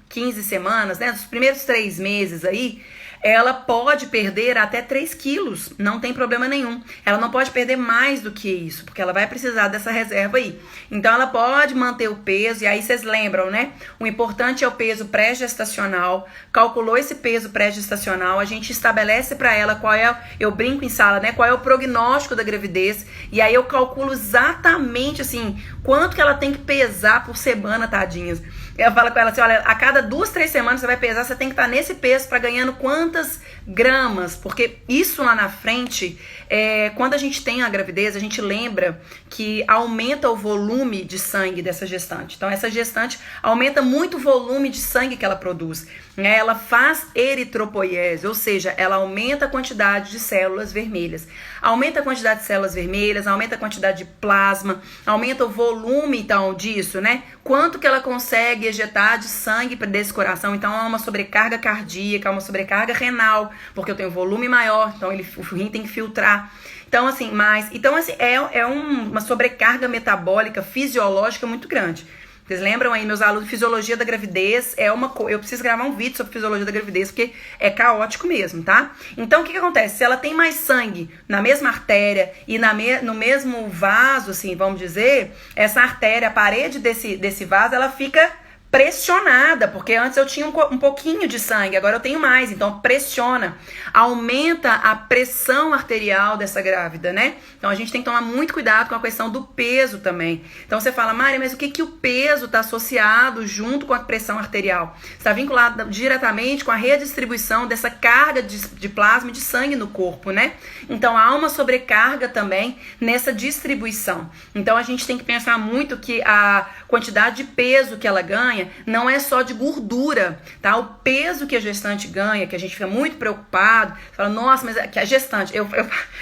15 semanas, né, dos primeiros 3 meses aí, ela pode perder até 3 quilos, não tem problema nenhum. Ela não pode perder mais do que isso, porque ela vai precisar dessa reserva aí. Então, ela pode manter o peso, e aí vocês lembram, né? O importante é o peso pré-gestacional. Calculou esse peso pré-gestacional, a gente estabelece para ela qual é, eu brinco em sala, né? Qual é o prognóstico da gravidez, e aí eu calculo exatamente, assim, quanto que ela tem que pesar por semana, tadinhas. Eu falo com ela assim, olha, a cada 2, 3 semanas você vai pesar, você tem que estar nesse peso para ganhando quantas gramas, porque isso lá na frente, quando a gente tem a gravidez, a gente lembra que aumenta o volume de sangue dessa gestante. Então essa gestante aumenta muito o volume de sangue que ela produz. Ela faz eritropoiese, ou seja, ela aumenta a quantidade de células vermelhas. Aumenta a quantidade de células vermelhas, aumenta a quantidade de plasma, aumenta o volume, então, disso, né? Quanto que ela consegue ejetar de sangue desse coração. Então, há uma sobrecarga cardíaca, há uma sobrecarga renal, porque eu tenho volume maior, então o rim tem que filtrar. Então, assim, uma sobrecarga metabólica, fisiológica muito grande. Vocês lembram aí, meus alunos, fisiologia da gravidez eu preciso gravar um vídeo sobre fisiologia da gravidez, porque é caótico mesmo, tá? Então, o que acontece? Se ela tem mais sangue na mesma artéria e no mesmo vaso, assim, vamos dizer, essa artéria, a parede desse vaso, ela fica pressionada, porque antes eu tinha um pouquinho de sangue, agora eu tenho mais, então pressiona, aumenta a pressão arterial dessa grávida, né? Então a gente tem que tomar muito cuidado com a questão do peso também. Então você fala, Mari, mas o que o peso está associado junto com a pressão arterial? Está vinculado diretamente com a redistribuição dessa carga de plasma e de sangue no corpo, né? Então há uma sobrecarga também nessa distribuição. Então a gente tem que pensar muito que a quantidade de peso que ela ganha não é só de gordura, tá? O peso que a gestante ganha, que a gente fica muito preocupado, fala, nossa, mas que a gestante, eu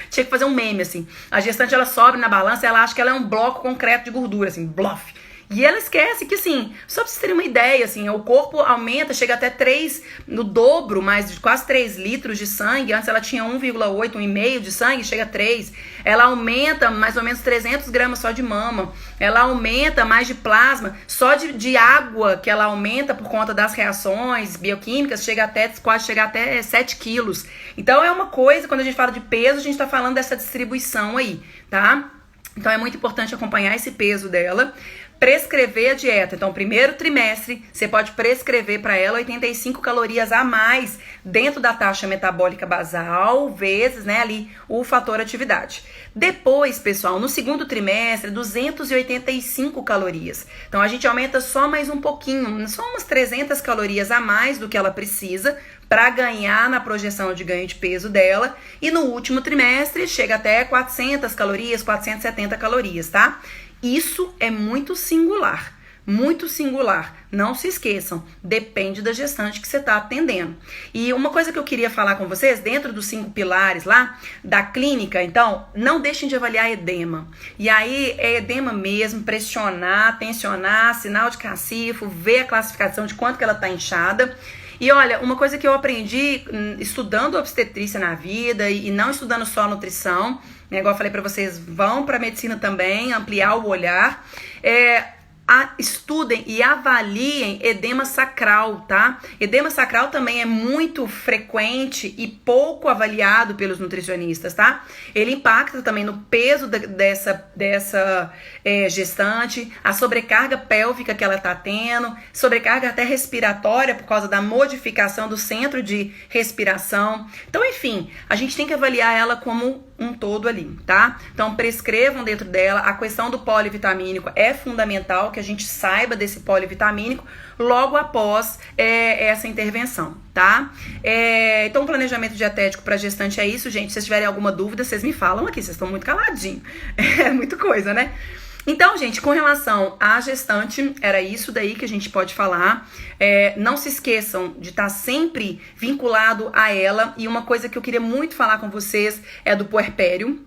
tinha que fazer um meme, assim, a gestante, ela sobe na balança e ela acha que ela é um bloco concreto de gordura, assim, blof. E ela esquece que, assim, só pra vocês terem uma ideia, assim, o corpo aumenta, chega até 3, no dobro, mais de quase 3 litros de sangue. Antes ela tinha 1,8, 1,5 de sangue, chega a 3. Ela aumenta mais ou menos 300 gramas só de mama. Ela aumenta mais de plasma, só de água que ela aumenta por conta das reações bioquímicas, quase chega até 7 quilos. Então é uma coisa, quando a gente fala de peso, a gente tá falando dessa distribuição aí, tá? Então é muito importante acompanhar esse peso dela. Prescrever a dieta. Então, primeiro trimestre, você pode prescrever para ela 85 calorias a mais dentro da taxa metabólica basal, vezes, né, ali o fator atividade. Depois, pessoal, no segundo trimestre, 285 calorias. Então, a gente aumenta só mais um pouquinho, só umas 300 calorias a mais do que ela precisa para ganhar na projeção de ganho de peso dela. E no último trimestre, chega até 400 calorias, 470 calorias, tá? Isso é muito singular, muito singular. Não se esqueçam, depende da gestante que você está atendendo. E uma coisa que eu queria falar com vocês, dentro dos 5 pilares lá da clínica, então, não deixem de avaliar edema. E aí, é edema mesmo, pressionar, tensionar, sinal de cacifo, ver a classificação de quanto que ela está inchada. E olha, uma coisa que eu aprendi estudando obstetrícia na vida e não estudando só nutrição, né, igual eu falei pra vocês, vão pra medicina também, ampliar o olhar, estudem e avaliem edema sacral, tá? Edema sacral também é muito frequente e pouco avaliado pelos nutricionistas, tá? Ele impacta também no peso dessa gestante, a sobrecarga pélvica que ela tá tendo, sobrecarga até respiratória por causa da modificação do centro de respiração. Então, enfim, a gente tem que avaliar ela como um todo ali, tá? Então, prescrevam dentro dela. A questão do polivitamínico é fundamental que a gente saiba desse polivitamínico logo após essa intervenção, tá? Então, o planejamento dietético para gestante é isso, gente. Se vocês tiverem alguma dúvida, vocês me falam aqui. Vocês estão muito caladinhos. É muita coisa, né? Então, gente, com relação à gestante, era isso daí que a gente pode falar. Não se esqueçam de estar sempre vinculado a ela. E uma coisa que eu queria muito falar com vocês é do puerpério.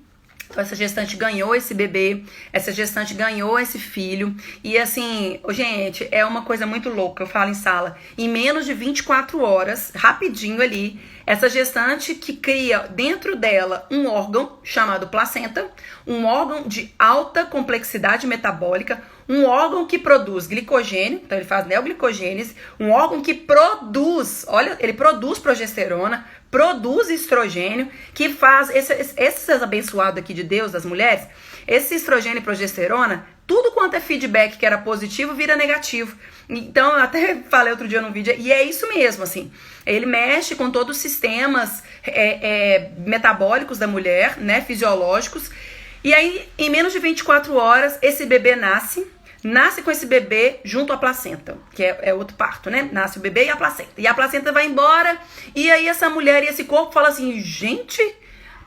Então, essa gestante ganhou esse bebê, essa gestante ganhou esse filho. E assim, gente, é uma coisa muito louca, eu falo em sala. Em menos de 24 horas, rapidinho ali, essa gestante que cria dentro dela um órgão chamado placenta, um órgão de alta complexidade metabólica, um órgão que produz glicogênio, então ele faz neoglicogênese, um órgão que produz, olha, ele produz progesterona, produz estrogênio, que faz, esses abençoados aqui de Deus, das mulheres, esse estrogênio e progesterona, tudo quanto é feedback que era positivo vira negativo. Então, eu até falei outro dia num vídeo, e é isso mesmo, assim, ele mexe com todos os sistemas metabólicos da mulher, né, fisiológicos, e aí, em menos de 24 horas, esse bebê nasce com esse bebê junto à placenta, que é outro parto, né? Nasce o bebê e a placenta. E a placenta vai embora, e aí essa mulher e esse corpo fala assim, gente,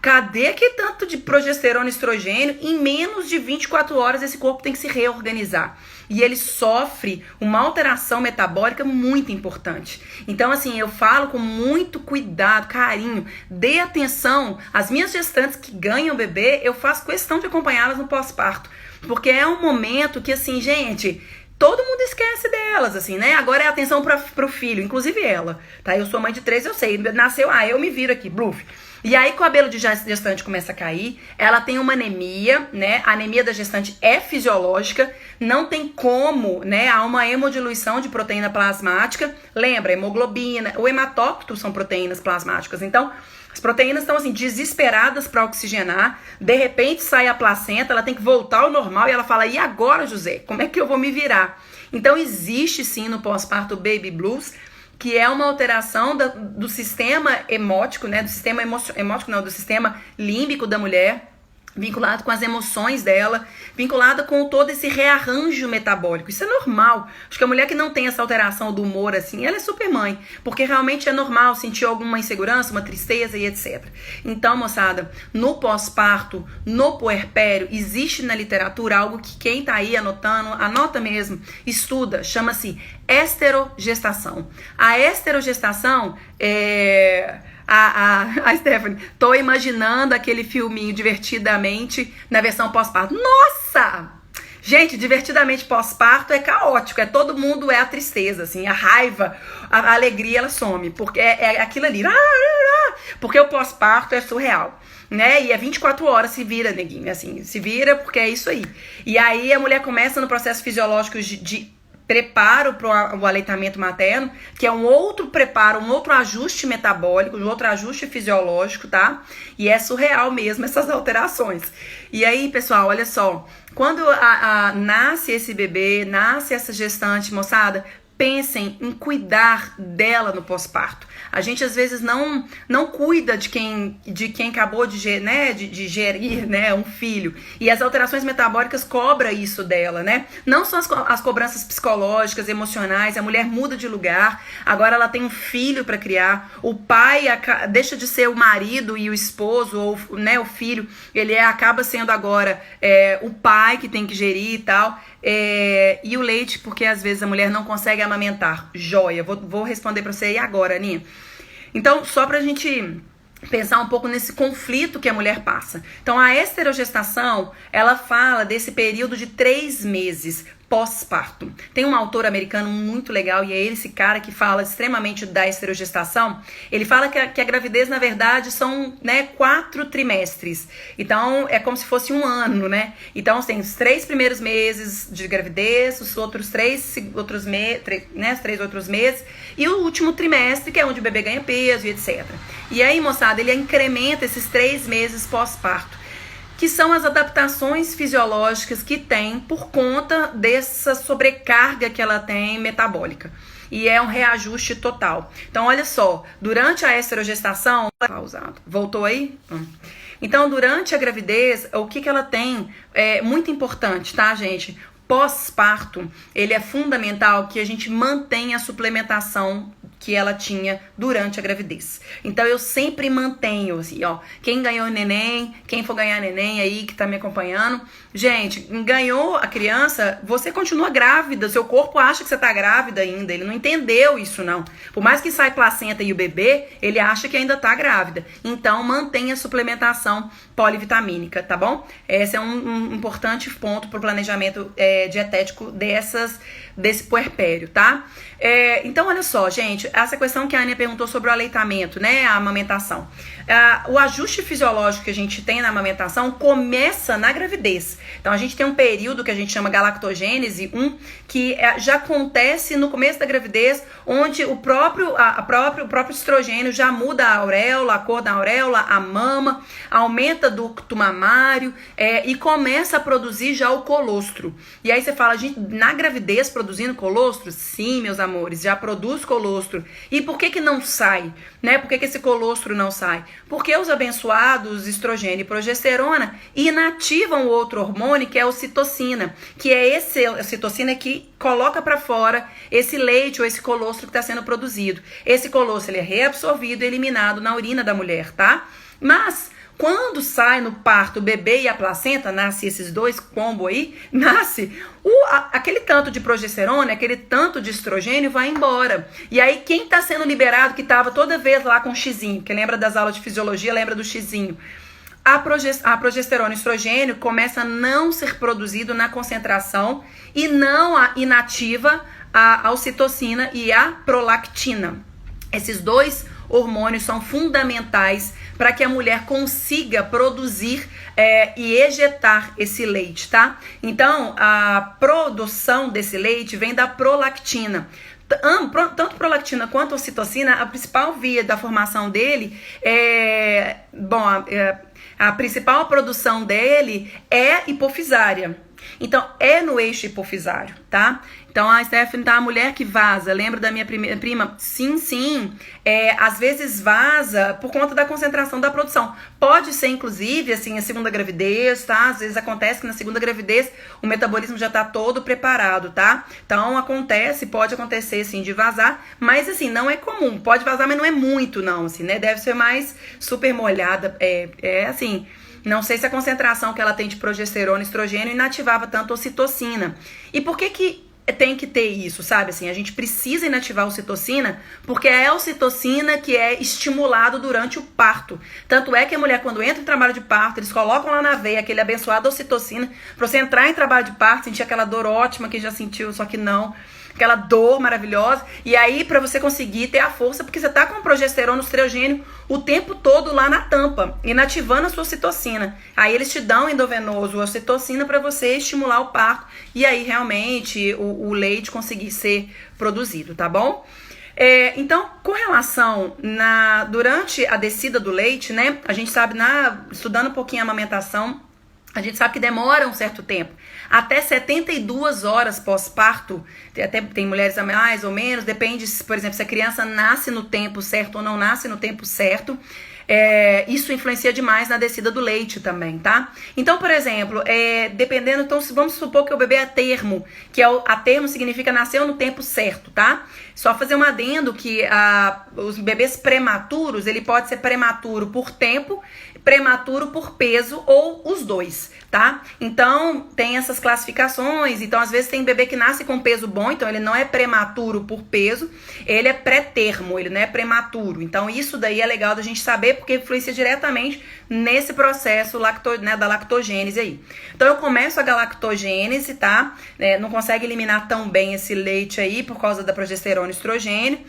cadê que tanto de progesterona e estrogênio? Em menos de 24 horas, esse corpo tem que se reorganizar. E ele sofre uma alteração metabólica muito importante. Então, assim, eu falo com muito cuidado, carinho, dê atenção. As minhas gestantes que ganham bebê, eu faço questão de acompanhá-las no pós-parto. Porque é um momento que, assim, gente, todo mundo esquece delas, assim, né? Agora é atenção pro filho, inclusive ela, tá? Eu sou mãe de 3, eu sei, nasceu, eu me viro aqui, bluf. E aí, o cabelo de gestante começa a cair, ela tem uma anemia, né? A anemia da gestante é fisiológica, não tem como, né? Há uma hemodiluição de proteína plasmática. Lembra, hemoglobina, o hematócrito são proteínas plasmáticas. Então, as proteínas estão, assim, desesperadas para oxigenar. De repente, sai a placenta, ela tem que voltar ao normal e ela fala, e agora, José? Como é que eu vou me virar? Então, existe, sim, no pós-parto baby blues, que é uma alteração do sistema hemótico, né? Do sistema hemótico, não, do sistema límbico da mulher, vinculado com as emoções dela, vinculada com todo esse rearranjo metabólico. Isso é normal. Acho que a mulher que não tem essa alteração do humor, assim, ela é super mãe, porque realmente é normal sentir alguma insegurança, uma tristeza e etc. Então, moçada, no pós-parto, no puerpério, existe na literatura algo que quem tá aí anotando, anota mesmo, estuda, chama-se esterogestação. A esterogestação é... A Stephanie, tô imaginando aquele filminho Divertidamente na versão pós-parto. Nossa! Gente, Divertidamente pós-parto é caótico, todo mundo é a tristeza, assim, a raiva, a alegria, ela some, porque é aquilo ali, porque o pós-parto é surreal, né, e é 24 horas, se vira, neguinho, assim, se vira porque é isso aí. E aí a mulher começa no processo fisiológico de preparo para o aleitamento materno, que é um outro preparo, um outro ajuste metabólico, um outro ajuste fisiológico, tá? E é surreal mesmo essas alterações. E aí, pessoal, olha só, quando nasce esse bebê, nasce essa gestante, moçada, pensem em cuidar dela no pós-parto. A gente às vezes não cuida de quem acabou de gerir, né, um filho. E as alterações metabólicas cobram isso dela, né? Não só as cobranças psicológicas, emocionais, a mulher muda de lugar, agora ela tem um filho para criar, o pai deixa de ser o marido e o esposo, ou, né, o filho, ele acaba sendo agora o pai que tem que gerir e tal. E o leite, porque às vezes a mulher não consegue amamentar. Joia, vou responder pra você aí agora, Aninha. Então, só pra gente pensar um pouco nesse conflito que a mulher passa. Então, a esterogestação, ela fala desse período de 3 meses pós-parto. Tem um autor americano muito legal, e é esse cara que fala extremamente da esterogestação. Ele fala que a gravidez, na verdade, são, né, 4 trimestres. Então, é como se fosse um ano, né? Então, tem os 3 primeiros meses de gravidez, os outros 3 outros meses, e o último trimestre, que é onde o bebê ganha peso e etc. E aí, moçada, ele incrementa esses 3 meses pós-parto, que são as adaptações fisiológicas que tem por conta dessa sobrecarga que ela tem metabólica. E é um reajuste total. Então, olha só, durante a esterogestação... Pausado. Voltou aí? Então, durante a gravidez, o que ela tem é muito importante, tá, gente? Pós-parto, ele é fundamental que a gente mantenha a suplementação que ela tinha durante a gravidez. Então, eu sempre mantenho, assim, ó, quem ganhou neném, quem for ganhar neném aí, que tá me acompanhando, gente, ganhou a criança, você continua grávida, seu corpo acha que você tá grávida ainda, ele não entendeu isso, não. Por mais que saia placenta e o bebê, ele acha que ainda tá grávida. Então, mantenha a suplementação polivitamínica, tá bom? Esse é um importante ponto pro planejamento dietético desse puerpério, tá? Então, olha só, gente, essa questão que a Ania perguntou sobre o aleitamento, né, a amamentação. O ajuste fisiológico que a gente tem na amamentação começa na gravidez. Então, a gente tem um período que a gente chama galactogênese 1, que já acontece no começo da gravidez, onde o próprio estrogênio já muda a auréola, a cor da auréola, a mama, aumenta ducto mamário e começa a produzir já o colostro. E aí você fala, gente, na gravidez produzindo colostro? Sim, meus amores, já produz colostro. E por que não sai? Né? Por que esse colostro não sai? Porque os abençoados estrogênio e progesterona inativam o outro hormônio, que é a ocitocina, que é a ocitocina que coloca para fora esse leite ou esse colostro que está sendo produzido. Esse colostro ele é reabsorvido e eliminado na urina da mulher, tá? Mas quando sai no parto o bebê e a placenta, nasce esses dois combos aí, nasce aquele tanto de progesterona, aquele tanto de estrogênio vai embora. E aí quem está sendo liberado, que estava toda vez lá com o xizinho, que lembra das aulas de fisiologia, lembra do xizinho. a progesterona e o estrogênio começa a não ser produzido na concentração e não inativa a ocitocina e a prolactina. Esses dois hormônios são fundamentais para que a mulher consiga produzir e ejetar esse leite, tá? Então, a produção desse leite vem da prolactina. Tanto prolactina quanto ocitocina, a principal via da formação dele a principal produção dele é hipofisária. Então, é no eixo hipofisário, tá? Então, a Stephanie tá a mulher que vaza. Lembra da minha prima? Sim. Às vezes vaza por conta da concentração da produção. Pode ser, inclusive, assim, a segunda gravidez, tá? Às vezes acontece que na segunda gravidez o metabolismo já tá todo preparado, tá? Então, pode acontecer, sim, de vazar. Mas, assim, não é comum. Pode vazar, mas não é muito, não, assim, né? Deve ser mais super molhada. Assim... Não sei se a concentração que ela tem de progesterona e estrogênio inativava tanto a ocitocina. E por que tem que ter isso, sabe? Assim, a gente precisa inativar a ocitocina porque é a ocitocina que é estimulado durante o parto. Tanto é que a mulher, quando entra em trabalho de parto, eles colocam lá na veia aquele abençoado ocitocina pra você entrar em trabalho de parto, sentir aquela dor ótima que já sentiu, só que não. Aquela dor maravilhosa, e aí pra você conseguir ter a força, porque você tá com progesterona e estrogênio o tempo todo lá na tampa, inativando a sua ocitocina. Aí eles te dão endovenoso a ocitocina pra você estimular o parto, e aí realmente o leite conseguir ser produzido, tá bom? Então, com relação durante a descida do leite, né, a gente sabe, estudando um pouquinho a amamentação, a gente sabe que demora um certo tempo. Até 72 horas pós-parto, até tem mulheres a mais ou menos, depende, por exemplo, se a criança nasce no tempo certo ou não nasce no tempo certo. Isso influencia demais na descida do leite também, tá? Então, por exemplo, dependendo, então vamos supor que o bebê é a termo, que a termo significa nasceu no tempo certo, tá? Só fazer um adendo que os bebês prematuros, ele pode ser prematuro por tempo, prematuro por peso ou os dois, tá? Então, tem essas classificações. Então, às vezes tem bebê que nasce com peso bom, então ele não é prematuro por peso, ele é pré-termo, ele não é prematuro. Então, isso daí é legal da gente saber, porque influencia diretamente nesse processo da lactogênese aí. Então, eu começo a galactogênese, tá? Não consegue eliminar tão bem esse leite aí por causa da progesterona e estrogênio.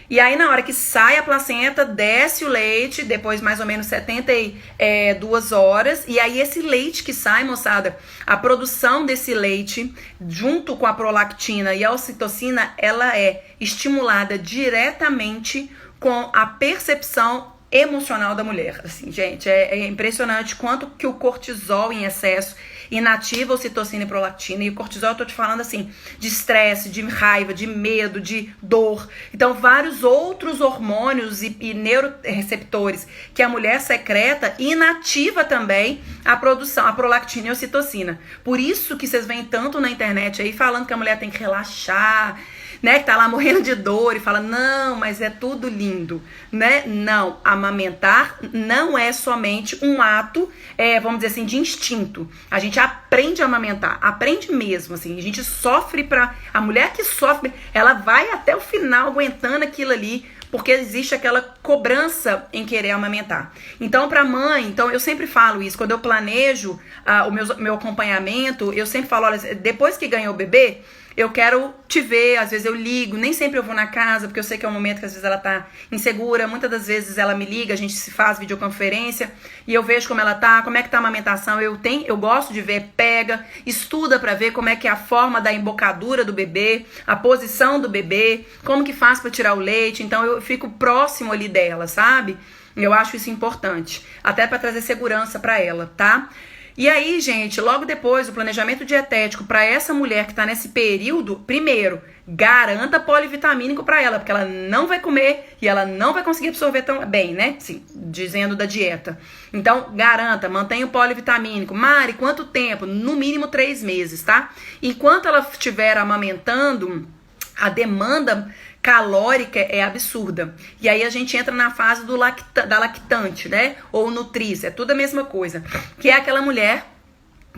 E aí, na hora que sai a placenta, desce o leite, depois mais ou menos 72 horas. E aí, esse leite que sai, moçada, a produção desse leite, junto com a prolactina e a ocitocina, ela é estimulada diretamente com a percepção emocional da mulher. Assim, gente, é impressionante quanto que o cortisol em excesso inativa a ocitocina e prolactina. E o cortisol, eu tô te falando assim, de estresse, de raiva, de medo, de dor. Então, vários outros hormônios e neuroreceptores que a mulher secreta inativa também a produção, a prolactina e a ocitocina. Por isso que vocês veem tanto na internet aí falando que a mulher tem que relaxar, né, que tá lá morrendo de dor e fala, não, mas é tudo lindo, né? Não, amamentar não é somente um ato, vamos dizer assim, de instinto. A gente aprende a amamentar, aprende mesmo, assim, a gente sofre a mulher que sofre, ela vai até o final aguentando aquilo ali, porque existe aquela cobrança em querer amamentar. Então, pra mãe, então eu sempre falo isso, quando eu planejo o meu acompanhamento, eu sempre falo, olha, depois que ganhou o bebê, eu quero te ver, às vezes eu ligo, nem sempre eu vou na casa, porque eu sei que é um momento que às vezes ela tá insegura, muitas das vezes ela me liga, a gente se faz videoconferência, e eu vejo como ela tá, como é que tá a amamentação, eu gosto de ver, pega, estuda pra ver como é que é a forma da embocadura do bebê, a posição do bebê, como que faz pra tirar o leite, então eu fico próximo ali dela, sabe? Eu acho isso importante, até pra trazer segurança pra ela, tá? E aí, gente, logo depois, o planejamento dietético para essa mulher que está nesse período, primeiro, garanta polivitamínico para ela, porque ela não vai comer e ela não vai conseguir absorver tão bem, né? Sim, dizendo da dieta. Então, garanta, mantenha o polivitamínico. Mari, quanto tempo? No mínimo 3 meses, tá? Enquanto ela estiver amamentando, a demanda calórica é absurda. E aí a gente entra na fase da lactante, né? Ou nutrícia, é tudo a mesma coisa. Que é aquela mulher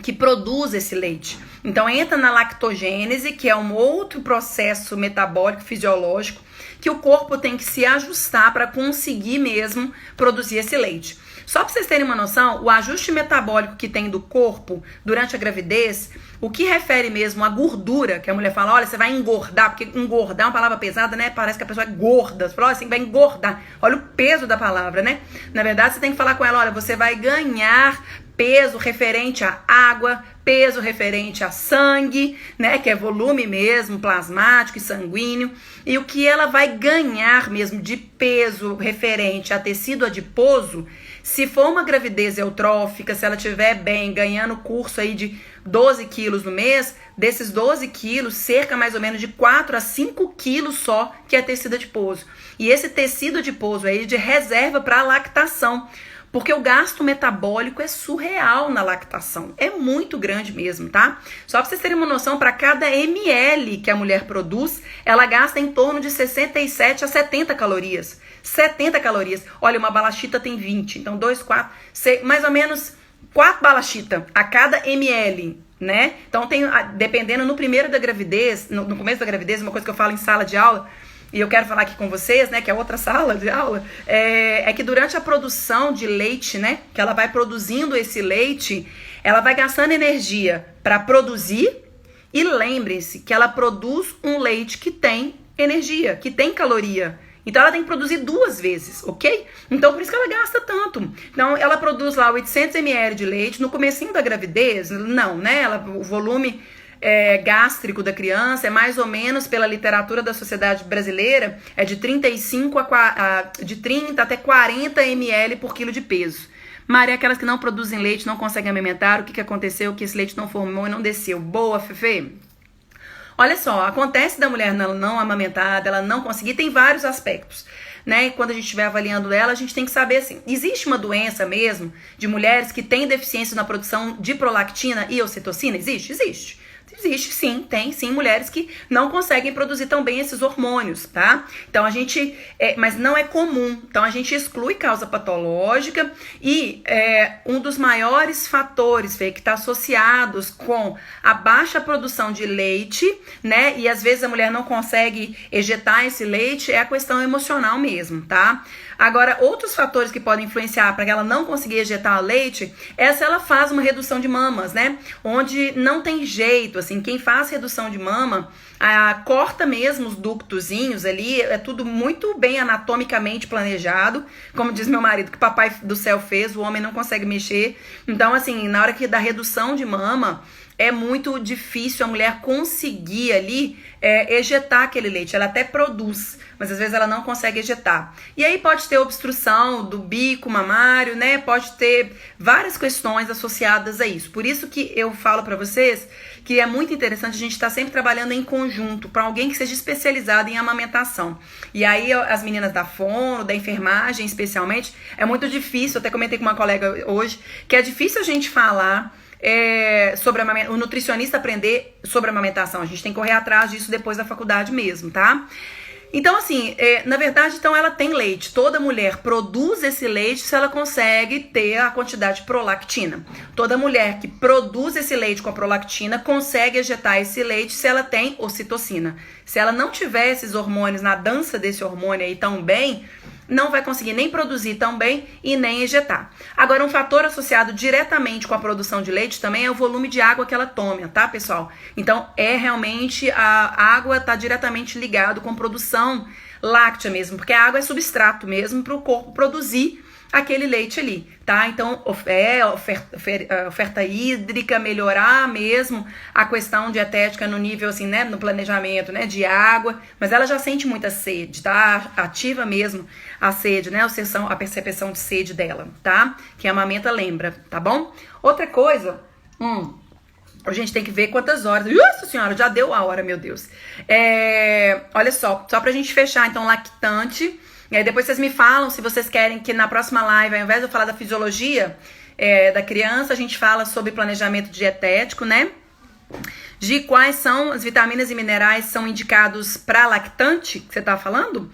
que produz esse leite. Então entra na lactogênese, que é um outro processo metabólico, fisiológico, que o corpo tem que se ajustar para conseguir mesmo produzir esse leite. Só para vocês terem uma noção, o ajuste metabólico que tem do corpo durante a gravidez, o que refere mesmo à gordura, que a mulher fala, olha, você vai engordar, porque engordar é uma palavra pesada, né? Parece que a pessoa é gorda. Você fala, olha, assim, vai engordar. Olha o peso da palavra, né? Na verdade, você tem que falar com ela, olha, você vai ganhar peso referente à água, peso referente a sangue, né, que é volume mesmo, plasmático e sanguíneo, e o que ela vai ganhar mesmo de peso referente a tecido adiposo, se for uma gravidez eutrófica, se ela estiver bem, ganhando curso aí de 12 quilos no mês, desses 12 quilos, cerca mais ou menos de 4 a 5 quilos só que é tecido adiposo. E esse tecido adiposo aí de reserva para lactação, porque o gasto metabólico é surreal na lactação. É muito grande mesmo, tá? Só pra vocês terem uma noção, para cada ml que a mulher produz, ela gasta em torno de 67 a 70 calorias. 70 calorias. Olha, uma balachita tem 20. Então, 2, 4, 6, mais ou menos 4 balachita a cada ml, né? Então, tem, dependendo no primeiro da gravidez, no começo da gravidez, uma coisa que eu falo em sala de aula, e eu quero falar aqui com vocês, né, que é outra sala de aula, é que durante a produção de leite, né, que ela vai produzindo esse leite, ela vai gastando energia para produzir, e lembrem-se que ela produz um leite que tem energia, que tem caloria. Então ela tem que produzir 2 vezes, ok? Então por isso que ela gasta tanto. Então ela produz lá 800 ml de leite, no comecinho da gravidez, não, né, o volume gástrico da criança é mais ou menos, pela literatura da Sociedade Brasileira, é de 30 até 40 ml por quilo de peso. Maria, aquelas que não produzem leite, não conseguem amamentar, o que aconteceu? Que esse leite não formou e não desceu. Boa, Fefe? Olha só, acontece da mulher não amamentar, dela não conseguir, tem vários aspectos, né? E quando a gente estiver avaliando ela, a gente tem que saber assim, existe uma doença mesmo de mulheres que têm deficiência na produção de prolactina e ocitocina? Existe? Existe. Existe sim, tem sim mulheres que não conseguem produzir tão bem esses hormônios, tá? Então a gente, mas não é comum, então a gente exclui causa patológica e um dos maiores fatores, Fê, que está associados com a baixa produção de leite, né? E às vezes a mulher não consegue ejetar esse leite, é a questão emocional mesmo, tá? Agora, outros fatores que podem influenciar para ela não conseguir ejetar o leite é se ela faz uma redução de mamas, né? Onde não tem jeito, assim, quem faz redução de mama, corta mesmo os ductozinhos ali, é tudo muito bem anatomicamente planejado, como diz meu marido, que o papai do céu fez, o homem não consegue mexer. Então, assim, na hora que da redução de mama, é muito difícil a mulher conseguir ali ejetar aquele leite. Ela até produz, mas às vezes ela não consegue ejetar. E aí pode ter obstrução do bico mamário, né? Pode ter várias questões associadas a isso. Por isso que eu falo pra vocês que é muito interessante a gente estar sempre trabalhando em conjunto para alguém que seja especializado em amamentação. E aí as meninas da fono, da enfermagem especialmente, é muito difícil, eu até comentei com uma colega hoje, que é difícil a gente falar sobre o nutricionista aprender sobre amamentação. A gente tem que correr atrás disso depois da faculdade mesmo, tá? Então, assim, na verdade, então ela tem leite. Toda mulher produz esse leite se ela consegue ter a quantidade de prolactina. Toda mulher que produz esse leite com a prolactina consegue ejetar esse leite se ela tem ocitocina. Se ela não tiver esses hormônios, na dança desse hormônio aí tão bem, não vai conseguir nem produzir tão bem e nem ejetar. Agora, um fator associado diretamente com a produção de leite também é o volume de água que ela toma, tá, pessoal? Então, realmente, a água está diretamente ligado com produção láctea mesmo, porque a água é substrato mesmo para o corpo produzir aquele leite ali, tá? Então, oferta hídrica, melhorar mesmo a questão dietética no nível, assim, né, no planejamento, né, de água, mas ela já sente muita sede, tá? Ativa mesmo a sede, né, a percepção de sede dela, tá? Que a amamenta lembra, tá bom? Outra coisa, a gente tem que ver quantas horas. Nossa senhora, já deu a hora, meu Deus. Olha só pra gente fechar, então, lactante. E aí depois vocês me falam se vocês querem que na próxima live, ao invés de eu falar da fisiologia da criança, a gente fala sobre planejamento dietético, né? De quais são as vitaminas e minerais são indicados para lactante, que você tá falando.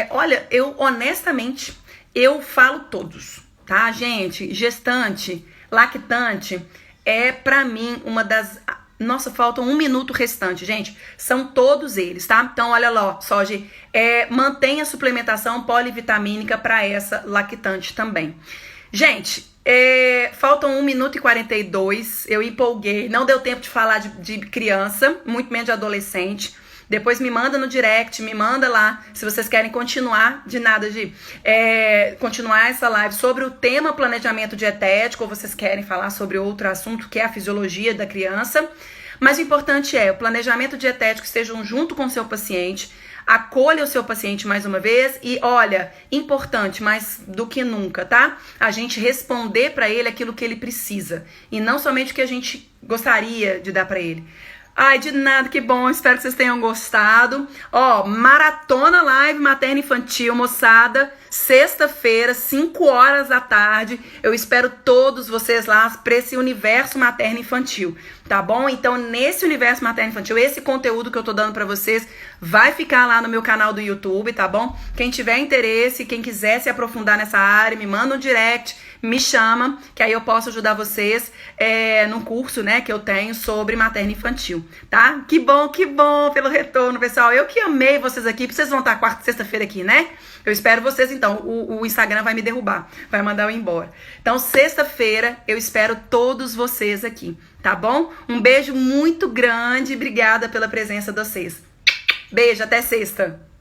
Olha, eu honestamente, eu falo todos, tá, gente? Gestante, lactante, pra mim uma das Nossa, faltam 1 minuto restante, gente. São todos eles, tá? Então, olha lá, só, gente. Mantenha a suplementação polivitamínica para essa lactante também. Gente, faltam 1 minuto e 42. Eu empolguei. Não deu tempo de falar de criança, muito menos de adolescente. Depois me manda no direct, me manda lá, se vocês querem continuar, continuar essa live sobre o tema planejamento dietético, ou vocês querem falar sobre outro assunto, que é a fisiologia da criança. Mas o importante o planejamento dietético estejam junto com o seu paciente, acolha o seu paciente mais uma vez e, olha, importante, mais do que nunca, tá? A gente responder para ele aquilo que ele precisa e não somente o que a gente gostaria de dar para ele. Ai, de nada, que bom, espero que vocês tenham gostado. Ó, maratona live materno infantil, moçada, sexta-feira, 5 horas da tarde. Eu espero todos vocês lá para esse universo materno infantil, tá bom? Então, nesse universo materno infantil, esse conteúdo que eu tô dando pra vocês vai ficar lá no meu canal do YouTube, tá bom? Quem tiver interesse, quem quiser se aprofundar nessa área, me manda um direct, me chama, que aí eu posso ajudar vocês num curso, né, que eu tenho sobre materno infantil, tá? Que bom pelo retorno, pessoal. Eu que amei vocês aqui, vocês vão estar quarta e sexta-feira aqui, né? Eu espero vocês, então. O Instagram vai me derrubar, vai mandar eu ir embora. Então, sexta-feira, eu espero todos vocês aqui, tá bom? Um beijo muito grande, obrigada pela presença de vocês. Beijo, até sexta.